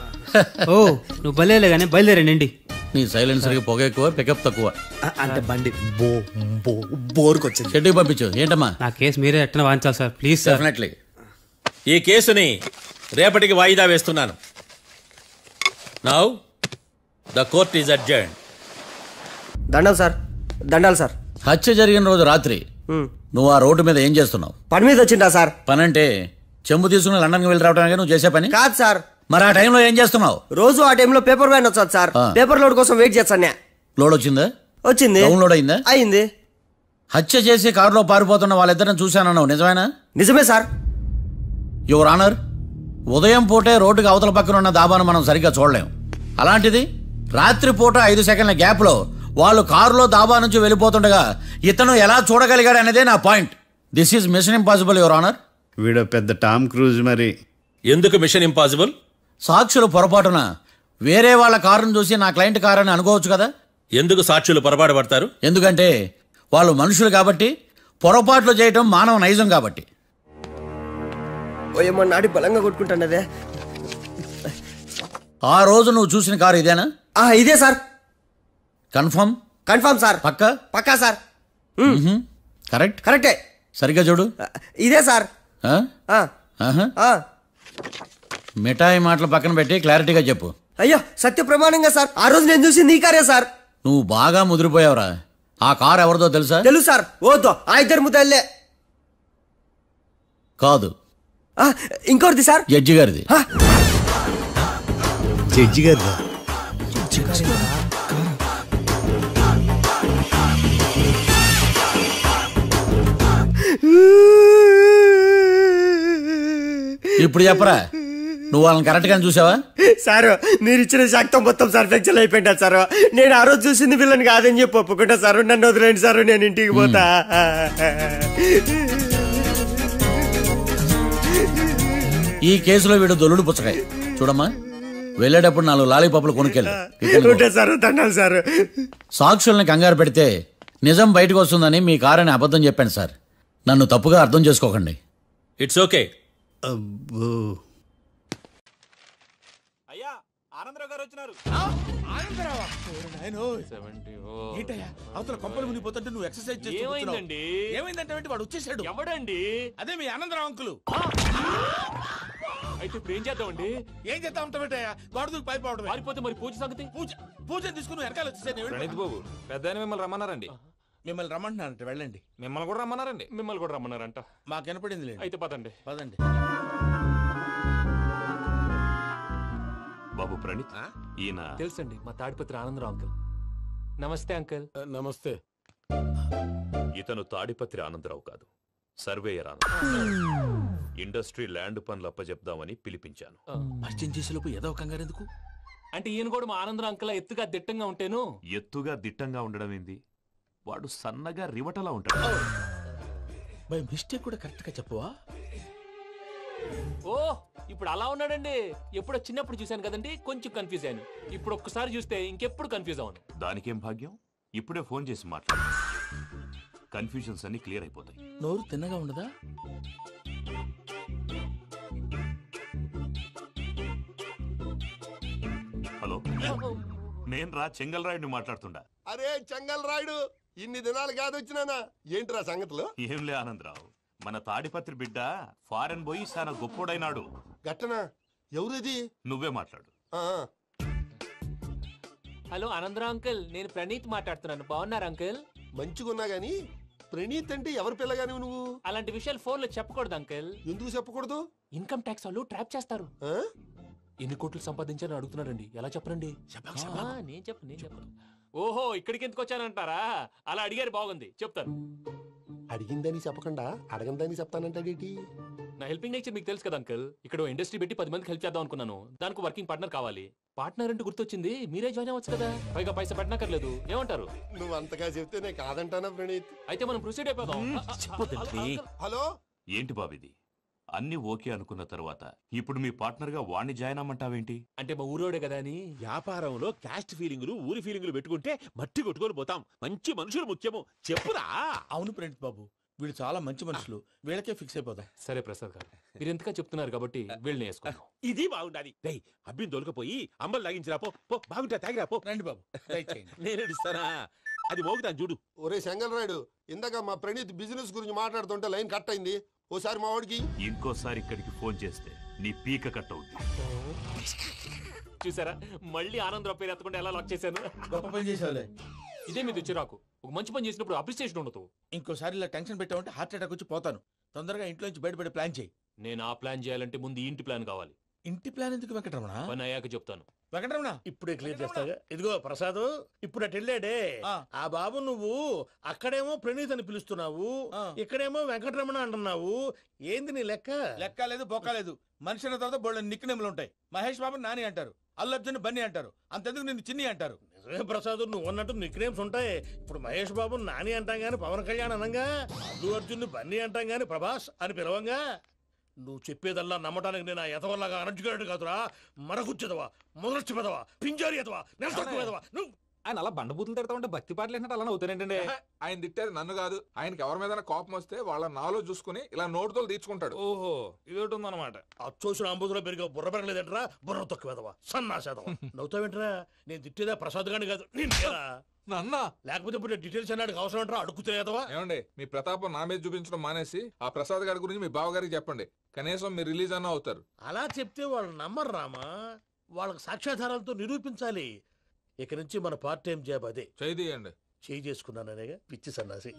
ఓ, నువ్వు బయలుదేరలే కానీ బయలుదేరండి. నీ సైలెన్సర్కి పొగ ఎక్కువ, పికప్ తక్కువ. అంటే బండి బోర్కి వచ్చింది. షెడ్యూల్ పంపించు. ఏంటమ్మా? నా కేసు మీరే ఎట్టన వాయించాలి సార్, ప్లీజ్ సార్. డెఫినెట్లీ. ఈ కేసుని రేపటికి వాయిదా వేస్తున్నాను. Now the court is adjourned. దండాలు సార్. దండాలు సార్. హత్య జరిగిన రోజు రాత్రి నువ్వు ఆ రోడ్డు మీద ఏం చేస్తున్నావు? పని మీద వచ్చిందా సార్? పని అంటే చెంబు తీసుకుని లండన్కి వెళ్ళి రావడానికి నువ్వు చేసే పని కాదు సార్. మరి ఆ టైంలో ఏం చేస్తున్నావు? రోజు ఆ టైంలో పేపర్ వ్యాన్ వచ్చాది సార్. పేపర్ లోడ్ కోసం వెయిట్ చేస్తాను. లోడ్ వచ్చిందా? వచ్చింది. డౌన్లోడ్ అయిందా? అయింది. హత్య చేసి కారులో పారిపోతున్న వాళ్ళిద్దరిని చూశానన్నావు, నిజమేనా? నిజమే సార్. యువర్ ఆనర్, ఉదయం పూటే రోడ్డుకి అవతల పక్కన ఉన్న దాబాను మనం సరిగ్గా చూడలేం. అలాంటిది రాత్రి పూట 5 సెకండ్ల గ్యాప్ లో వాళ్ళు కారులో దాబా నుంచి వెళ్ళిపోతుండగా ఇతను ఎలా చూడగలిగాడు అనేదే నా point. This is mission impossible your honour. వీడు పెద్ద టామ్ క్రూజ్. మరి ఎందుకు మిషన్ ఇంపాసిబుల్? సాక్షులు పొరపాటున వేరే వాళ్ళ కారును చూసి నా క్లయింట్ కారు అని అనుకోవచ్చు కదా. ఎందుకు సాక్షులు పొరపాటు పడతారు? ఎందుకంటే వాళ్ళు మనుషులు కాబట్టి, పొరపాట్లు చేయటం మానవ నైజం కాబట్టి. నాడి బలంగా కొట్టుకుంటానదే. ఆ రోజు నువ్వు చూసిన కారు ఇదేనా? ఇదే సార్. కన్ఫర్మ్? Confirm sir. పక్కా? పక్కా సార్. కరెక్ట్? కరెక్టే. సరిగ్గా చూడు. ఇదే సార్. మిఠాయి మాటలు పక్కన పెట్టి క్లారిటీగా చెప్పు. అయ్యో, సత్య ప్రమాణంగా సార్. ఆ రోజు నేను చూసింది ఈ కారే సార్. నువ్వు బాగా ముదిరిపోయావురా. ఆ కారు ఎవరిదో తెలుసా? తెలుసు సార్. ఓతో ఆ ఇద్దరు ముద్దల్లే. కాదు, ఇంకోటిది సార్. జడ్జి గారిది. జడ్జి గారిదా? ఇప్పుడు చెప్పరా, నువ్వు వాళ్ళని కరెక్ట్ గా చూసావా? సారు మీరు ఇచ్చిన శాక్తం మొత్తం సార్ ఫ్రాక్చర్ అయిపోయింటా సారు. నేను ఆ రోజు చూసింది వీళ్ళని కాదని చెప్పి ఒప్పుకుంటా సారు. నన్ను వదిలేండి సారు, నేను ఇంటికి పోతా. ఈ కేసులో వీడు దొల్లుడు పుచ్చకాయ. చూడమ్మా, వెళ్ళేటప్పుడు 4 లాలీపాపులు కొనుక్కెళ్ళు సారు. దండాలు సారు. సాక్షుల్ని కంగారు పెడితే నిజం బయటకు వస్తుందని మీ కారని అబద్ధం చెప్పాను సార్. నన్ను తప్పుగా అర్థం చేసుకోకండి. It's okay. అవతల కొంపలు మునిగిపోతుంటే నువ్వు ఎక్సర్సైజ్ చేస్తూ ఏమైందండి? ఏమైందంటే వాడు వచ్చేసాడు. ఎవడండి? అదే మీ ఆనందరావు అంకులు. అయితే ఇప్పుడు ఏం చేద్దామండి? ఏం చేద్దాం ఉంటావేటయ్యా, గోడ దూకి పైపోవడం. పారిపోతే మరి పూజ సంగతి? పూజ తీసుకుని వెనకాల వచ్చేసాను. ప్రణీత్ బాబు, పెద్ద మిమ్మల్ని రమ్మన్నారండి. మిమ్మల్ని రమ్మంటున్నారంట, వెళ్ళండి. మిమ్మల్ని కూడా రమ్మన్నారండి. మిమ్మల్ని కూడా రమ్మన్నారంట. మాకు వినపడింది లేదు. అయితే పదండి. పదండి. బాబు ప్రణీత్, ఈయన తెలుసండి, మా తాడిపత్రి ఆనందరావు అంకుల్. నమస్తే అంకుల్. నమస్తే. ఇతను తాడిపత్రి ఆనందరావు కాదు, సర్వేయర్ ఆనందరావు. ఇండస్ట్రీ ల్యాండ్ పనులు అప్పచెప్దామని పిలిపించాను. పరిచయం చేసేలోపు ఏదో కంగారు ఎందుకు? అంటే ఈయన కూడా మా ఆనందరావు అంకుల్ ఎత్తుగా దిట్టంగా ఉంటాను. ఎత్తుగా దిట్టంగా ఉండడం ఏంది, వాడు సన్నగా రివటలా ఉంటాడు. బై మిస్టేక్ కూడా కరెక్ట్ గా చెప్పవా? ఓ, ఇప్పుడు అలా ఉన్నాడండి. ఎప్పుడో చిన్నప్పుడు చూశాను కదండి, కొంచెం కన్ఫ్యూజ్ అయ్యాను. ఇప్పుడు ఒక్కసారి చూస్తే ఇంకెప్పుడు కన్ఫ్యూజ్ అవును. దానికేం భాగ్యం, ఇప్పుడే ఫోన్ చేసి మాట్లాడు. కన్ఫ్యూజన్స్ అన్ని క్లియర్ అయిపోతాయి. నోరు తిన్నగా ఉండదా? హలో, నేను రా చెంగల్ రాయుడిని మాట్లాడుతుండా. అరే చెంగల్ రాయుడు, ఇన్ని దినాలు కాదు వచ్చినానా? ఏంట్రా సంగతులు? ఏంలే ఆనందరావు, మన తాడిపత్రి బిడ్డ ఫారెన్ పోయి చాలా గొప్పోడైనాడు. గట్టనా? ఎవరిది? నువ్వే మాట్లాడు. హలో ఆనందరావు అంకుల్, నేను ప్రణీత్ మాట్లాడుతున్నాను. బాగున్నారు అంకుల్? మంచిగున్నా గాని ప్రణీత్ అంటే ఎవరి పిల్లగాని నువ్వు? అలాంటి విషయాలు ఫోన్ లో చెప్పకూడదు అంకుల్. ఎందుకు చెప్పకూడదు? ఇన్కమ్ ట్యాక్స్ వాళ్ళు ట్రాప్ చేస్తారు. ఎన్ని కోట్లు సంపాదించాలని అడుగుతున్నారండి, ఎలా చెప్పరండి? నేను చెప్పను. ఓహో, ఇక్కడికి ఎందుకు వచ్చానంటారా? అలా అడిగారు, బాగుంది, చెప్తాను. అడిగిందని చెప్పకుండా అడగందని చెప్తానంటాడేటి? నా హెల్పింగ్ నేచర్ మీకు తెలుసు కదా అంకుల్. ఇక్కడ ఇండస్ట్రీ పెట్టి 10 మందికి హెల్ప్ చేద్దాం అనుకున్నాను. దానికి వర్కింగ్ పార్ట్నర్ కావాలి. పార్ట్నర్ అంటే గుర్తొచ్చింది, మీరే జాయిన్ అవ్వచ్చు కదా, పైగా పైసా పెట్టనక్కర్లేదు. ఏమంటారు? నువ్వు అంతగా చెప్తేనే కాదంటానా ప్రణీత్? అయితే మనం ప్రొసీడ్ అయిపోదాం. హలో, ఏంటి బాబిది? అన్ని ఓకే అనుకున్న తర్వాత ఇప్పుడు మీ పార్ట్నర్ గా వాణ్ణి జాయిన్ అమ్మంటావేంటి? అంటే మా ఊరోడే కదా అని. వ్యాపారంలో క్యాస్ట్ ఫీలింగులు, ఊరి ఫీలింగులు పెట్టుకుంటే మట్టి కొట్టుకొని పోతాం. మంచి మనుషులు ముఖ్యము. చెప్పురా. అవును ప్రణీత్ బాబు, వీళ్ళు చాలా మంచి మనుషులు, వీళ్ళకే ఫిక్స్ అయిపోతాం. సరే ప్రసాద్ గారు, మీరు ఎంతగా చెప్తున్నారు కాబట్టి వీళ్ళని వేసుకున్నాం. ఇది బాగుండాలి. డై అబ్బిని దొలకపోయి అంబలు లాగించిరా పో. బాగుంటా, తాగిరా పో. రండి బాబు, నేను ఇస్తానా? అది మోగుతాను చూడు. ఒరే చెంగల్ రాయుడు, ఇందాక మా ప్రణీత్ బిజినెస్ గురించి మాట్లాడుతుంటే లైన్ కట్ అయింది. ఓసారి మా వాడికి ఇంకోసారి ఇక్కడికి ఫోన్ చేస్తే నీ పీక కట్ అవుతుంది. చూసారా, మళ్ళీ ఆనందరావు పేరు ఎత్తకుండా ఎలా లాక్ చేశాను. గొప్ప పని చేసావులే. ఇదే మీద చిరాకు. ఒక మంచి పని చేసినప్పుడు అప్రిసియేషన్ ఉండదు. ఇంకోసారి ఇలా టెన్షన్ పెట్టామంటే హార్ట్ అటాక్ వచ్చి పోతాను. తొందరగా ఇంట్లో నుంచి బయటపడే ప్లాన్ చేయి. నేను ఆ ప్లాన్ చేయాలంటే ముందు ఇంటి ప్లాన్ కావాలి. ఇంటి ప్లాన్ ఎందుకు వెంకటరమణ? పని అయ్యాక చెప్తాను. వెంకటరమణ ఇప్పుడే క్లియర్ చేస్తాగా. ఇదిగో ప్రసాద్, ఇప్పుడు అటు వెళ్ళాడే ఆ బాబు, నువ్వు అక్కడేమో ప్రణీత్ అని పిలుస్తున్నావు, ఇక్కడేమో వెంకటరమణ అంటున్నావు. ఏంది నీ లెక్క? లెక్క లేదు, బొక్క లేదు. మనిషి అన్న తర్వాత బోళ్ళ నిక్ నేమ్లు ఉంటాయి. మహేష్ బాబు నాని అంటారు, అల్లు అర్జున్ బన్నీ అంటారు, అంతెందుకు నిన్ను చిన్ని అంటారు. నిజమే ప్రసాద్, నువ్వు అన్నట్టు నిక్ నేమ్స్ ఉంటాయి. ఇప్పుడు మహేష్ బాబు నాని అంటాం గాని పవన్ కళ్యాణ్ అనంగా, అల్లు అర్జున్ బన్నీ అంటాం గాని ప్రభాస్ అని పిలవంగా. నువ్వు చెప్పేదల్లా నమ్మటానికి నేను ఆ ఎతవల్లాగా అనర్జుకేటెడ్ కాదురా. మరగుచ్చదవా, మొదలచ్చి పెదవా, పింజారి ఎదవా, నెలసొక్కుదవా. నువ్వు ఆయన అలా బండబూతులు తిడతా ఉంటే భక్తి పాటలు ఏంటంటే అలా అవుతానంటే. ఆయన తిట్టేది నన్ను కాదు, ఆయనకి ఎవరి మీద కోపం వస్తే వాళ్ళ నాలో చూసుకుని ఇలా నోటుతో తీర్చుకుంటాడు. ఓహో, ఇదొకటి ఉందన్నమాట. అచ్చోసిన అంబుధులో పెరిగే బుర్ర పెరగలేదంటరా, బుర్ర తొక్కువేదవా, సన్నాసేదవా. నవ్వుతావేంటరా? నేను తిట్టేదా ప్రసాద్ గాని కాదు, నిన్నేరా. నన్నా? లేకపోతే ఇప్పుడు డీటెయిల్స్ అన్నాడు అవసరం అంటారా? అడుగుతాయేదవా. ఏమండి, మీ ప్రతాపం నా మీద చూపించడం మానేసి ఆ ప్రసాద్ గారి గురించి మీ బావగారికి చెప్పండి. కనీసం మీరు రిలీజ్ అన్న అవుతారు. అలా చెప్తే వాళ్ళు నమ్మరు రామా. వాళ్ళకి సాక్ష్యాధారాలతో నిరూపించాలి. ఇక నుంచి మన పార్ట్ టైం జాబ్ అదే. చేయండి. చేయి చేసుకున్నాననేగా పిచ్చి సన్నాసి.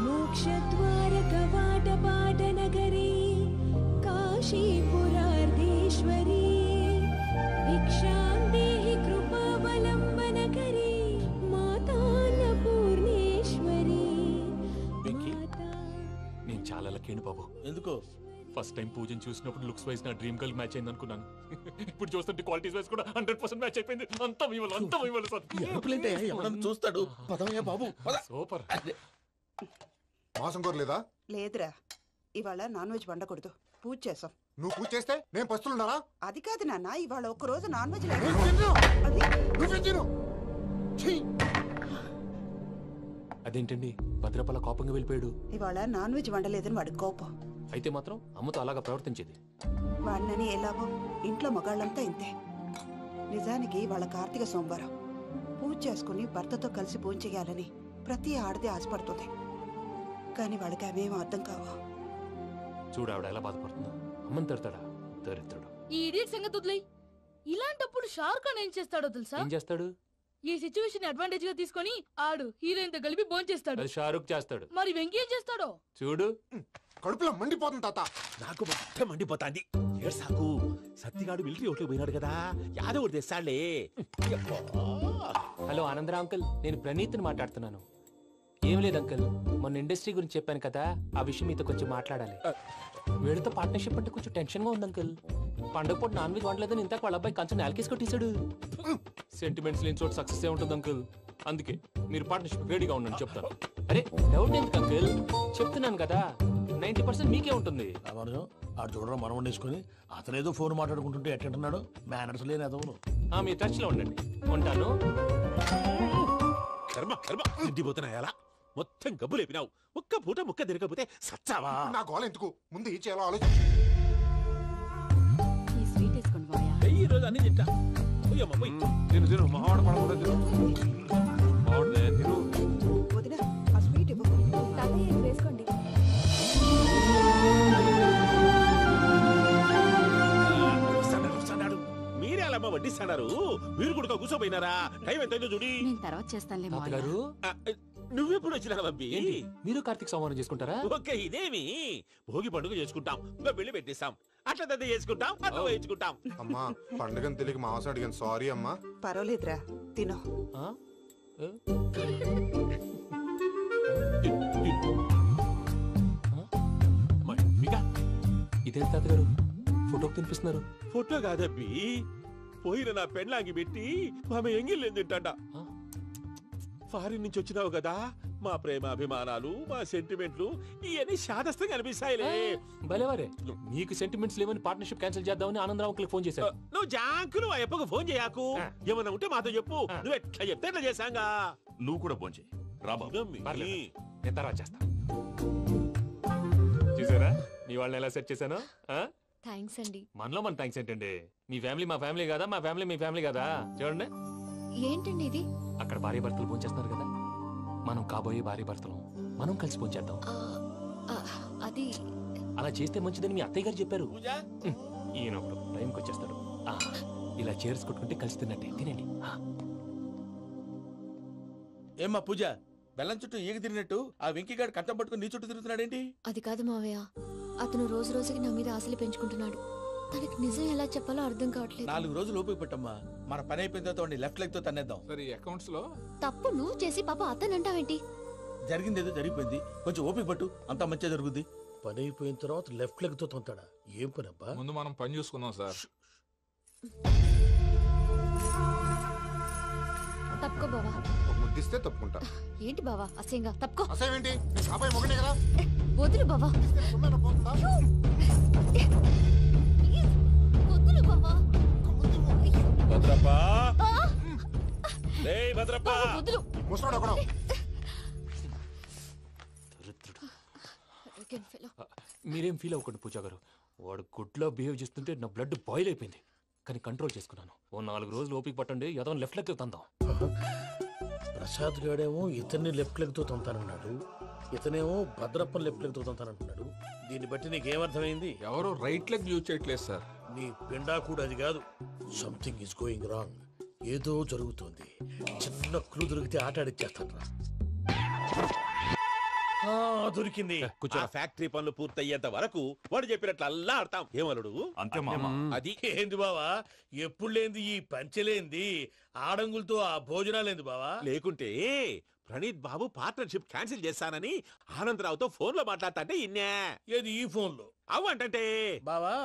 मोक्षद्वारकवाटपाटनगरे काशीपुरार्धे పూర్ణేశ్వరీ భిక్షాం దేహి కృపావలంబనకరీ మాతాన్నపూర్ణేశ్వరీ. నేను చాలా లక్కీ బాబు. ఎందుకో? ఫస్ట్ టైం పూజను చూసినప్పుడు లుక్స్ వైజ్ నా డ్రీమ్ గర్ల్ మ్యాచ్ అయింది అనుకున్నాను. ఇప్పుడు చూస్తుంటే క్వాలిటీస్ వైజ్ కూడా 100% మ్యాచ్ అయిపోయింది. అంతా మీ వల్ల సార్. ఎవడన్నా చూస్తాడు. పదవయ్యా బాబు. సూపర్. మాసం కోరలేదా? లేదురా, ఇవాళ నాన్ వెజ్ వండకూడదు, పూజ చేసాం. నువ్వు పూజ చేస్తే నేను పస్తులున్నారా? అది కాదు నాన్న, ఇవాళ ఒక్క రోజు నాన్ వెజ్ అదేంటండి భద్రపల కోపంగా వెళ్ళిపోయాడు? ఇవాళ నాన్ వెజ్ వండలేదని వాడి కోపం. అయితే మాత్రం అమ్మతో అలాగా ప్రవర్తించేది. వాడినని ఎలాగో ఇంట్లో మగాళ్ళంతా ఇంతే. నిజానికి వాళ్ళ కార్తీక సోమవారం పూజ చేసుకుని భర్తతో కలిసి పూజ చేయాలని ప్రతి ఆడది ఆశపడుతుంది. కానీ వాళ్ళకి అవేం అర్థం కావు. చూడు ఆవిడ ఎలా బాధపడుతుందో. అమ్మని తిడతాడా దరిద్రుడు. ఈ ఇడియట్ సంగతి వదిలేయ్. ఇలాంటప్పుడు షారుఖ్ ఖాన్ ఏం చేస్తాడో తెలుసా? ఏం చేస్తాడు? ఈ సిచ్యువేషన్ అడ్వాంటేజ్ గా తీసుకొని ఆడు హీరోయిన్ తో కలిపి బోన్ చేస్తాడు. అది షారుఖ్ చేస్తాడు. మరి వెంకీ ఏం చేస్తాడో చూడు. కడుపులో మండిపోతుంది తాత. నాకు మొత్తం మండిపోతాంది. సాకు సత్తిగాడు మిలిటరీ ఓట్లకు పోయినాడు కదా, యాదవ్ ఒకటి తెస్తాడులే. హలో ఆనందరా అంకుల్, నేను ప్రణీత్ని మాట్లాడుతున్నాను. ఏం లేదు అంకుల్, మొన్న ఇండస్ట్రీ గురించి చెప్పాను కదా, ఆ విషయం మీతో కొంచెం మాట్లాడాలి. వీడితో పార్ట్నర్షిప్ అంటే కొంచెం టెన్షన్ గా ఉంది అంకుల్. పండుగ పూట నాన్ వెజ్ వండలేదని ఇంతకు వాళ్ళ అబ్బాయి కంచెం నేలకేసి కొట్టేశాడు. సెంటిమెంట్స్ లేని చోట సక్సెస్ ఏ ఉంటుంది అంకుల్. అందుకే మీరు పార్ట్నర్షిప్ రెడీగా ఉండండి చెప్తాను. అరే డౌట్ ఎందుకు అంకుల్, చెప్తున్నాను కదా 90% మీకే ఉంటుంది. ఆడు చూడడం మనం వండేసుకుని అతనేదో ఫోన్ మాట్లాడుకుంటుంటే ఎట్టంటున్నాడు. మేనర్స్ లేని అదవును. మీ టచ్ లో ఉండండి. ఉంటాను. కర్మ కర్మ తిండిపోతున్నా ఎలా మొత్తం గబ్బు లేపినావు. ఒక్క పూట ముక్క తిరగకపోతే సచ్చావా? నా గోల ఎందుకు, ముందు ఈ చేయాలో ఆలోచించు. ఈ రోజు అన్ని తింటా. తిను తిను మావాడు పడకూడదు. తిను వదినా ఆ స్వీట్ ఇవ్వు. వేసుకోండి. మీరే అలా వడ్డిస్తాడారు. మీరు కూడా కూర్చోపోయినారా? టైం ఎంతైందో చూడి. తర్వాత చేస్తానులే తాతగారు. నువ్వెప్పుడు వచ్చినా అబ్బి? మీరు కార్తీక సంహారం చేసుకుంటారా? ఓకే, ఇదేమి భోగి పండుగ చేసుకుంటాం, ఇంకా పెళ్లి పెట్టేస్తాం, అట్లా దద్ద చేసుకుంటాం, అట్లా వేయించుకుంటాం. అమ్మా పండుగని తెలియక మాంసం అడిగాను, సారీ అమ్మా. పర్వాలేదురా, తినో. ఇదేంటి తాతగారు ఫోటోకి తినిపిస్తున్నారు? ఫోటో కాదబ్బి, పోయిన నా పెళ్ళాంగి పెట్టి ఆమె ఎంగిల్లేం తింటాడ. ఫారిన్ నుంచి వచ్చినావు కదా, మా ప్రేమ అభిమానాలు, మా సెంటిమెంట్లు ఇవన్నీ శాదస్తంగా అనిపిస్తాయిలే. భలేవారే, మీకు సెంటిమెంట్స్ లేవని పార్ట్నర్షిప్ క్యాన్సిల్ చేద్దామని ఆనందరావు అంకుల్కి ఫోన్ చేశారు. నువ్వు జాంకులు ఆ ఎప్పకు ఫోన్ చేయకు. ఏమన్నా ఉంటే మాతో చెప్పు. నువ్వు ఎట్లా చెప్తే ఎట్లా చేశాంగా. నువ్వు కూడా ఫోన్ చేయి. రాబా నేను తర్వాత చేస్తా. చూసారా మీ వాళ్ళని ఎలా సెట్ చేశాను? థ్యాంక్స్ అండి. మనలో మన థ్యాంక్స్ ఏంటండి? మీ ఫ్యామిలీ మా ఫ్యామిలీ కదా, మా ఫ్యామిలీ మీ ఫ్యామిలీ కదా. చూడండి ఏంటండి ఇది? అక్కడ భార్య భర్తలు ఫోన్ చేస్తున్నారు కదా, మనం కాబోయే భార్య భర్తలు మనం కలిసి ఫోన్ చేద్దాం. అది అలా చేస్తే మంచిదని మీ అత్తయ్య గారు చెప్పారు. ఈయన ఒకడు టైంకి వచ్చేస్తాడు. ఇలా చేర్స్ కొట్టుకుంటే కలిసి తిన్నట్టే. తినండి. ఏమ్మా పూజ, బెల్లం చుట్టూ ఈగ తిరిగినట్టు ఆ వెంకీగాడు కంటం పట్టుకుని నీ చుట్టూ తిరుగుతున్నాడేంటి? అది కాదు మావయ్య, అతను రోజు రోజుకి నా మీద ఆశలు పెంచుకుంటున్నాడు. తనకి నిజం ఎలా చెప్పాలో అర్థం కావట్లేదు. 4 రోజులు ఓపిక పట్టమ్మా, మన పని అయిపోయిన తర్వాత లెఫ్ట్ లెగ్ తో తన్నేద్దాం. సరే అకౌంట్స్ లో తప్పు నువ్వు చేసి పాప అతను అంటావేంటి? జరిగిందేదో జరిగిపోయింది, కొంచెం ఓపిక పట్టు, అంతా మంచిగా జరుగుద్ది. పని అయిపోయిన తర్వాత లెఫ్ట్ లెగ్ తో తొంతాడా? ఏం పని అబ్బా? ముందు మనం పని చూసుకుందాం సార్. తప్పుకో బావా. ముద్దిస్తే తప్పుకుంటా. ఏంటి బావా అసహ్యంగా? తప్పుకో. అసహ్యం ఏంటి? షాపాయి మొగనే కదా. వదులు బావా. వదులు బావా. భద్రప్ప, రేయ్ భద్రప్ప. వదులు. ముసలోడు ఒకడు. మీరేం ఫీల్ అవ్వకండి పూజా గారు. వాడు గుడ్లో బిహేవ్ చేస్తుంటే నా బ్లడ్ బాయిల్ అయిపోయింది. కానీ కంట్రోల్ చేసుకున్నాను. ఓ 4 రోజులు ఓపిక పట్టండి, ఏదో లెఫ్ట్ లెగ్ తందాం. ప్రసాద్ గాడేమో ఇతన్ని లెఫ్ట్ లెగ్ తో తొంతానన్నాడు, ఇతనేమో భద్రప్ప లెఫ్ట్ లెగ్ తో తొంతానంటున్నాడు. దీన్ని బట్టి నీకేమర్థమైంది? ఎవరో రైట్ లెగ్ యూజ్ చేయట్లేదు సార్. నీ పిండా కూడా అది కాదు. Something is going wrong. ఏదో జరుగుతుంది. చిన్న క్లూ దొరికితే ఆట ఆడిచ్చేస్తాను రా. దొరికింది. ఆ ఫ్యాక్టరీ పనులు పూర్తయ్యేంత వరకు వాడు చెప్పినట్లు అల్లా ఆడతాం. ఏమలుడు అంతే మామ. అది ఏంది బావా, ఎప్పుడు లేంది ఈ పంచలేంది, ఆడంగులతో ఆ భోజనాలేంది బావా? లేకుంటే ప్రణీత్ బాబు పార్ట్నర్షిప్ క్యాన్సిల్ చేస్తానని ఆనందరావుతో ఫోన్ లో మాట్లాడతాంటే ఇన్నే. ఏది ఈ ఫోన్ లో? అవ్వంటే బావా,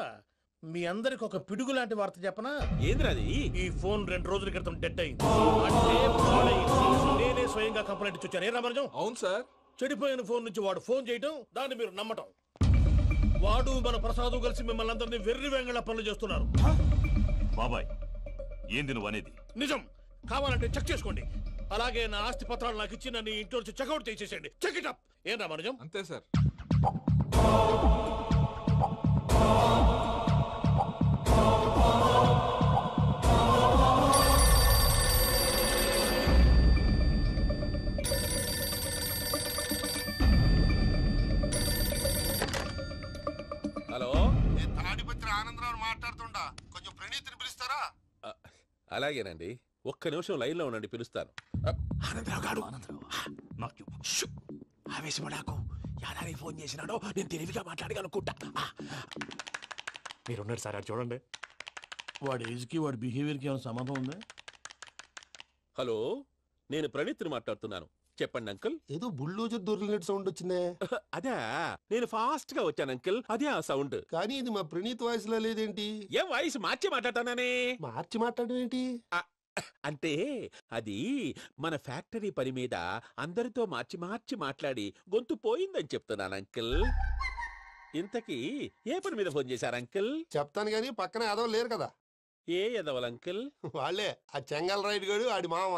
మీ అందరికి ఒక పిడుగు లాంటి వార్త చెప్పనా? ఏంద్రది? ఈ ఫోన్ 2 రోజుల క్రితం డెడ్ అయింది. అంటే పాడైంది. నేనే స్వయంగా కంప్లైంట్ ఇచ్చి వచ్చాను. ఏ రామరాజం? అవును సార్. చెడిపోయిన ఫోన్ నుంచి వాడు ఫోన్ చేయటం, దాన్ని మీరు నమ్మటం. వాడు మన ప్రసాదు కలిసి మిమ్మల్ని అందరినీ వెర్రి వెంగళ పనులు చేస్తున్నారు. బాబాయ్, ఏంది నువ్వు అనేది? నిజం. కావాలంటే చెక్ చేసుకోండి. అలాగే నా ఆస్తి పత్రాలు నాకు ఇచ్చి నన్ను ఇంట్లో నుంచి చెక్అౌట్ చేసేసేయండి. Check it up. ఏం రామరాజం? అంతే సార్. హలో, నేను తాడిపత్రి ఆనందరావు మాట్లాడుతుండా, కొంచెం ప్రణీతిని పిలుస్తారా? అలాగేనండి. ఒక్క నిమిషం లైన్ లో ఉండండి, పిలుస్తాను. ఆనందరావు గాడు ఆవేశపడాకు. యాదానికి ఫోన్ చేసినాడో నేను తెలివిగా మాట్లాడగలనుకుంటా. మీరున్నారు సార్, చూడండి. వాడి ఏజ్ కి వాడి బిహేవియర్ కి ఏమైనా సంబంధం ఉందా? హలో, నేను ప్రణీత్ని మాట్లాడుతున్నాను. చెప్పండి అంకుల్. ఏదో బుల్డోజర్ దొరికినట్టు సౌండ్ వచ్చిందే. అదే, నేను ఫాస్ట్ గా వచ్చాను అంకుల్. అదే ఆ సౌండ్. కానీ ఇది మా ప్రణీత్ వాయిస్ లో లేదేంటి? ఏ వాయిస్ మార్చి మాట్లాడతాననే? మార్చి మాట్లాడడం ఏంటి? అంటే అది మన ఫ్యాక్టరీ పని మీద అందరితో మార్చి మార్చి మాట్లాడి గొంతు పోయిందని చెప్తున్నాను అంకుల్. ఇంతకీ ఏ పని మీద ఫోన్ చేశారు అంకుల్? చెప్తాను గానీ పక్కన ఏదో లేరు కదా. ఏ ఎదవల్ అంకుల్? వాళ్ళే ఆ చెంగల్ రైడ్ గడు ఆడి మామ.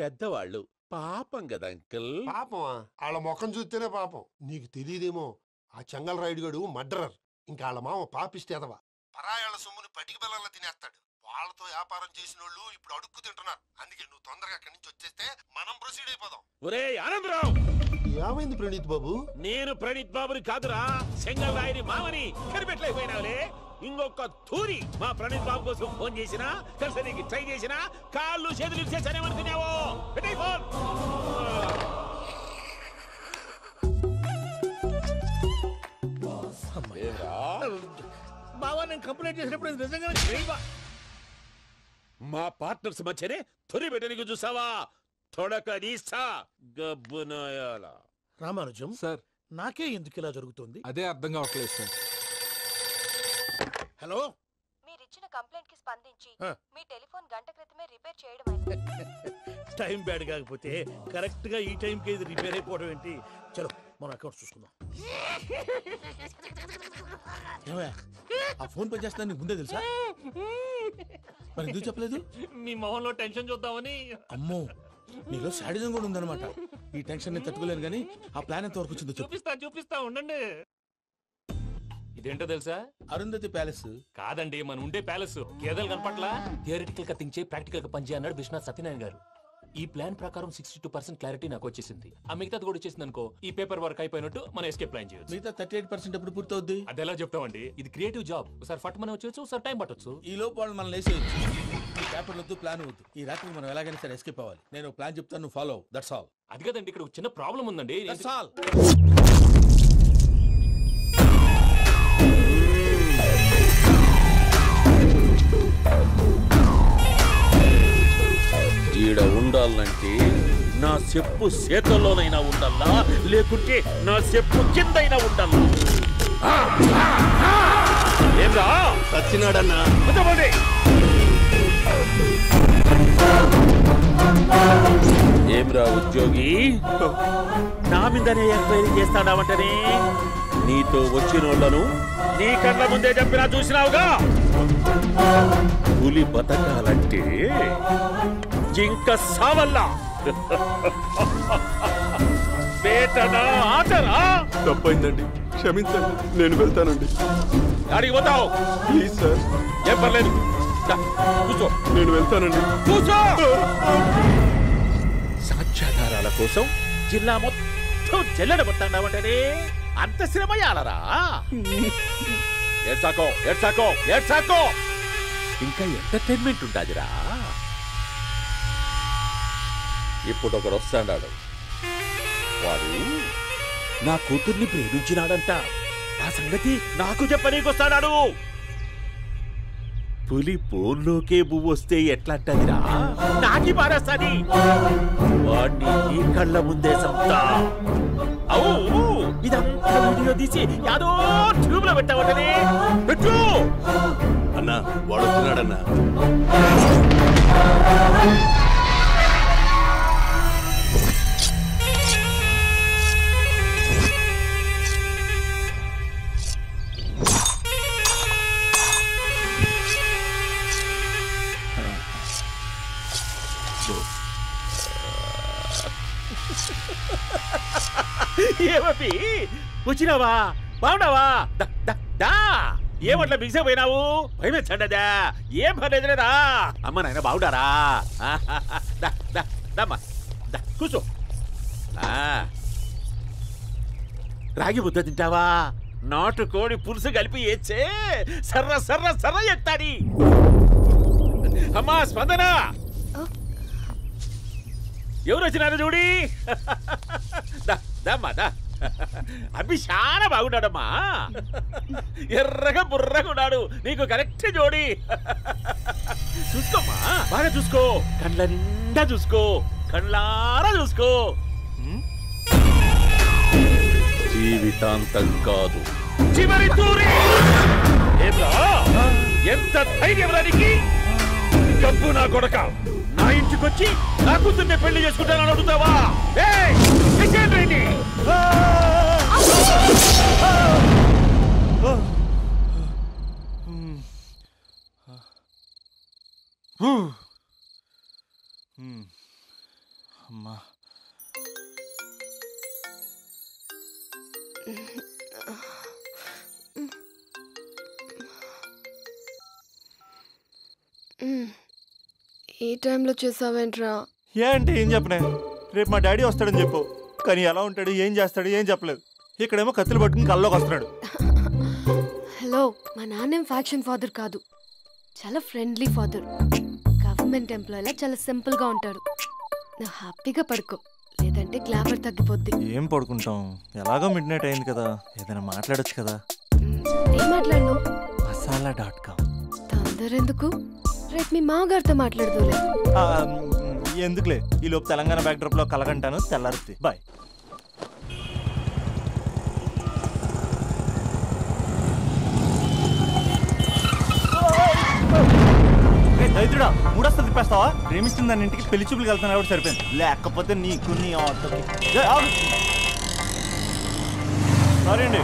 పెద్దవాళ్ళు పాపం కదా అంకుల్. పాపమా? వాళ్ళ ముఖం చూస్తేనే పాపం. నీకు తెలియదేమో, ఆ చెంగల్ రైడ్ గడు మర్డరర్. ఇంకా వాళ్ళ మామ పాపిస్తే ఎదవా. పరాయాళ్ళ సొమ్ముని పటికి బెల్లంలో తినేస్తాడు. వాళ్ళతో వ్యాపారం చేసిన వాళ్ళు ఇప్పుడు అడుక్కు తింటున్నారు. అందుకే నువ్వు తొందరగా అక్కడి నుంచి వచ్చేస్తే మనం ప్రొసీడ్ అయిపోదాం. ఒరే ఆనందరావు! ఏమైంది ప్రణీత్ బాబు? నేను ప్రణీత్ బాబుని కాదురా, సెంగల్ రాయని మామని. కనిపెట్టలేకపోయినావులే. ఇంకొక తూరి మా ప్రణీత్ బాబు కోసం ఫోన్ చేసినా, కలిసి నీకు ట్రై చేసినా కాళ్ళు చేతులు ఇచ్చేసానేమనుకున్నావు. పెట్టే ఫోన్. బావా, నేను కంప్లైంట్ చేసినప్పుడు ఇది నిజంగా మా పార్ట్నర్స్ మధ్యనే తొలి పెట్టడానికి చూసావా? తొడక నీస్తా గబ్బునాయాల. రామానుజం సార్, నాకే ఎందుకు ఇలా జరుగుతుంది? అదే అర్థం కావట్లేదు సార్. హలో, మీరిచ్చిన కంప్లైంట్ కి స్పందించి మీ టెలిఫోన్ గంట క్రితమే రిపేర్ చేయడం టైం బ్యాడ్ కాకపోతే కరెక్ట్ గా ఈ టైం కి ఇది రిపేర్ అయిపోవడం ఏంటి? చలో మన అకౌంట్ చూసుకుందాం. ఆ ఫోన్ పని చేస్తున్నా నీకు ముందే తెలుసా? మరి ఎందుకు చెప్పలేదు? మీ మొహంలో టెన్షన్ చూద్దామని. అమ్మో, నీలో శాడిజం కూడా ఉందన్నమాట. ఈ టెన్షన్ ని తట్టుకోలేను కానీ ఆ ప్లాన్ ఎంత వరకు వచ్చిందో చూపిస్తా ఉండండి. ఇదేంటో తెలుసా? అరుంధతి ప్యాలెస్ కాదండి, మన ఉండే ప్యాలెస్. గేదెలు కనపట్లా? థియరిటికల్ గా థింక్ చేయి, ప్రాక్టికల్ గా పనిచేయ అన్నాడు విశ్వనాథ్ సత్యనారాయణ గారు. ఈ ప్లాన్ ప్రకారం 62% క్లారిటీ నాకు వచ్చేసింది. ఆ మిగతాది కూడా వచ్చేసింది అనుకో, ఈ పేపర్ వర్క్ అయిపోయినట్టు మనం ఎస్కేప్ ప్లాన్ చేయొచ్చు. మిగతా 38% ఎప్పుడు పూర్తవుద్ది? అది ఎలా చెప్తామండి? ఇది క్రియేటివ్ జాబ్. ఒకసారి ఫట్ మనం వచ్చేచ్చు, ఒకసారి టైం పట్టొచ్చు. ఈ లోపు వాళ్ళు మనం లేసేయచ్చు. ఈ పేపర్ వద్దు, ప్లాన్ వద్దు. ఈ రాత్రి మనం ఎలాగైనా సరే ఎస్కేప్ అవ్వాలి. నేను ప్లాన్ చెప్తాను, నువ్వు ఫాలో. That's all. అది కదండి, ఇక్కడ చిన్న ప్రాబ్లం ఉందండి. That's all. ఈడ ఉండాలంటే నా చెప్పు చేతల్లోనైనా ఉండాలా, లేకుంటే నా చెప్పు కిందైనా ఉండాలా? ఏంరా సచ్చినాడన్నా? ఏమ్రా ఉద్యోగి, నా మీదనే ఎంక్వైరీ చేస్తాడావంటనే? నీతో వచ్చినోళ్లను నీ కళ్ళ ముందే చెప్పినా చూసినావుగా. పులి బతకాలంటే జింక సావల్లా. వేటనా ఆటరా? తప్పైందండి, క్షమించండి. నేను వెళ్తానండి. అడిగి పోతావు? Please sir. ఏం పర్లేదు, కూర్చో. నేను వెళ్తానండి. కూర్చో. సాక్ష్యాధారాల కోసం జిల్లా మొత్తం చెల్లడబట్టావంటనే అంత శ్రమయాలరా? ఏడ్సాకో ఏడ్సాకో ఏడ్సాకో, ఇంకా ఎంటర్టైన్మెంట్ ఉంటాదిరా. ఇప్పుడు ఒకడు వస్తాడాడు. వాడు నా కూతుర్ని ప్రేమించినాడంట. ఆ సంగతి నాకు చెప్పనీకొస్తాడాడు. పులి బోన్లోకే పువ్వొస్తే ఎట్లాంటదిరా, నాకి పారేస్తాది. వాడిని నీ కళ్ళ ముందే సంతా. అవు ఇదంతా వీడియో తీసి యాదో ట్యూబ్ లో పెట్టావటనే. పెట్టు అన్నా, వాడు వస్తున్నాడన్నా. ఏమపి వచ్చినావా? బాగున్నావా? ఏమట్లా బిగిసిపోయినావు? భయమేచ్చండదా? ఏం పర్లేదులేదా? అమ్మ నాయన బాగుండారా? కూర్చో. రాగి ముద్ద తింటావా? నాటు కోడి పులుసు కలిపి ఏచ్చే సర్ర సర్ర సర్ర ఎత్తాడి. అమ్మా స్పందన, ఎవరు వచ్చినారు చూడి. అభి చాలా బాగున్నాడమ్మా. ఎర్రగా బుర్రగా ఉన్నాడు. నీకు కరెక్ట్ జోడి. చూసుకోమ్మా, బాగా చూసుకో. కళ్ళ నిండా చూసుకో, కళ్ళారా చూసుకో. జీవితాంతం కాదు, చివరి తూరి. ఎంత ధైర్యం రానికి? డబ్బు నా కొడక నా ఇంటికొచ్చి నా కూతుర్నే పెళ్లి చేసుకుంటానని అడుగుతావా? అమ్మా, ఈ టైంలో చేసావేంట్రా? ఏ అంటే ఏం చెప్పనే? రేపు మా డాడీ వస్తాడని చెప్పు. కానీ ఎలా ఉంటాడు, ఏం చేస్తాడు, ఏం చెప్పలేదు. ఇక్కడేమో కత్తులు పట్టుకుని కల్లోకి వస్తున్నాడు. హలో, మా నాన్నేం ఫ్యాక్షన్ ఫాదర్ కాదు, చాలా ఫ్రెండ్లీ ఫాదర్. గవర్నమెంట్ ఎంప్లాయీలా చాలా సింపుల్ గా ఉంటాడు. నువ్వు హ్యాపీగా పడుకో, లేదంటే గ్లామర్ తగ్గిపోద్ది. ఏం పడుకుంటాం, ఎలాగో మిడ్ నైట్ అయింది కదా, ఏదైనా మాట్లాడొచ్చు కదా. ఏం మాట్లాడను? మసాలా.com. తొందర ఎందుకు? రేపు మీ మామగారితో మాట్లాడదులే. ఎందుకులే, ఈ లోపు తెలంగాణ బ్యాక్డ్రాప్ లో కలగంటాను. తెల్లారుద్ది. బాయ్. దైత్రుడా, మూడొస్తా తిప్పేస్తావా? ప్రేమిస్తుంది దాని ఇంటికి పెళ్లి చూపులు వెళ్తాను కాబట్టి సరిపోయింది. లేకపోతే నీకు నీ ఆటోకి. సారీ అండి.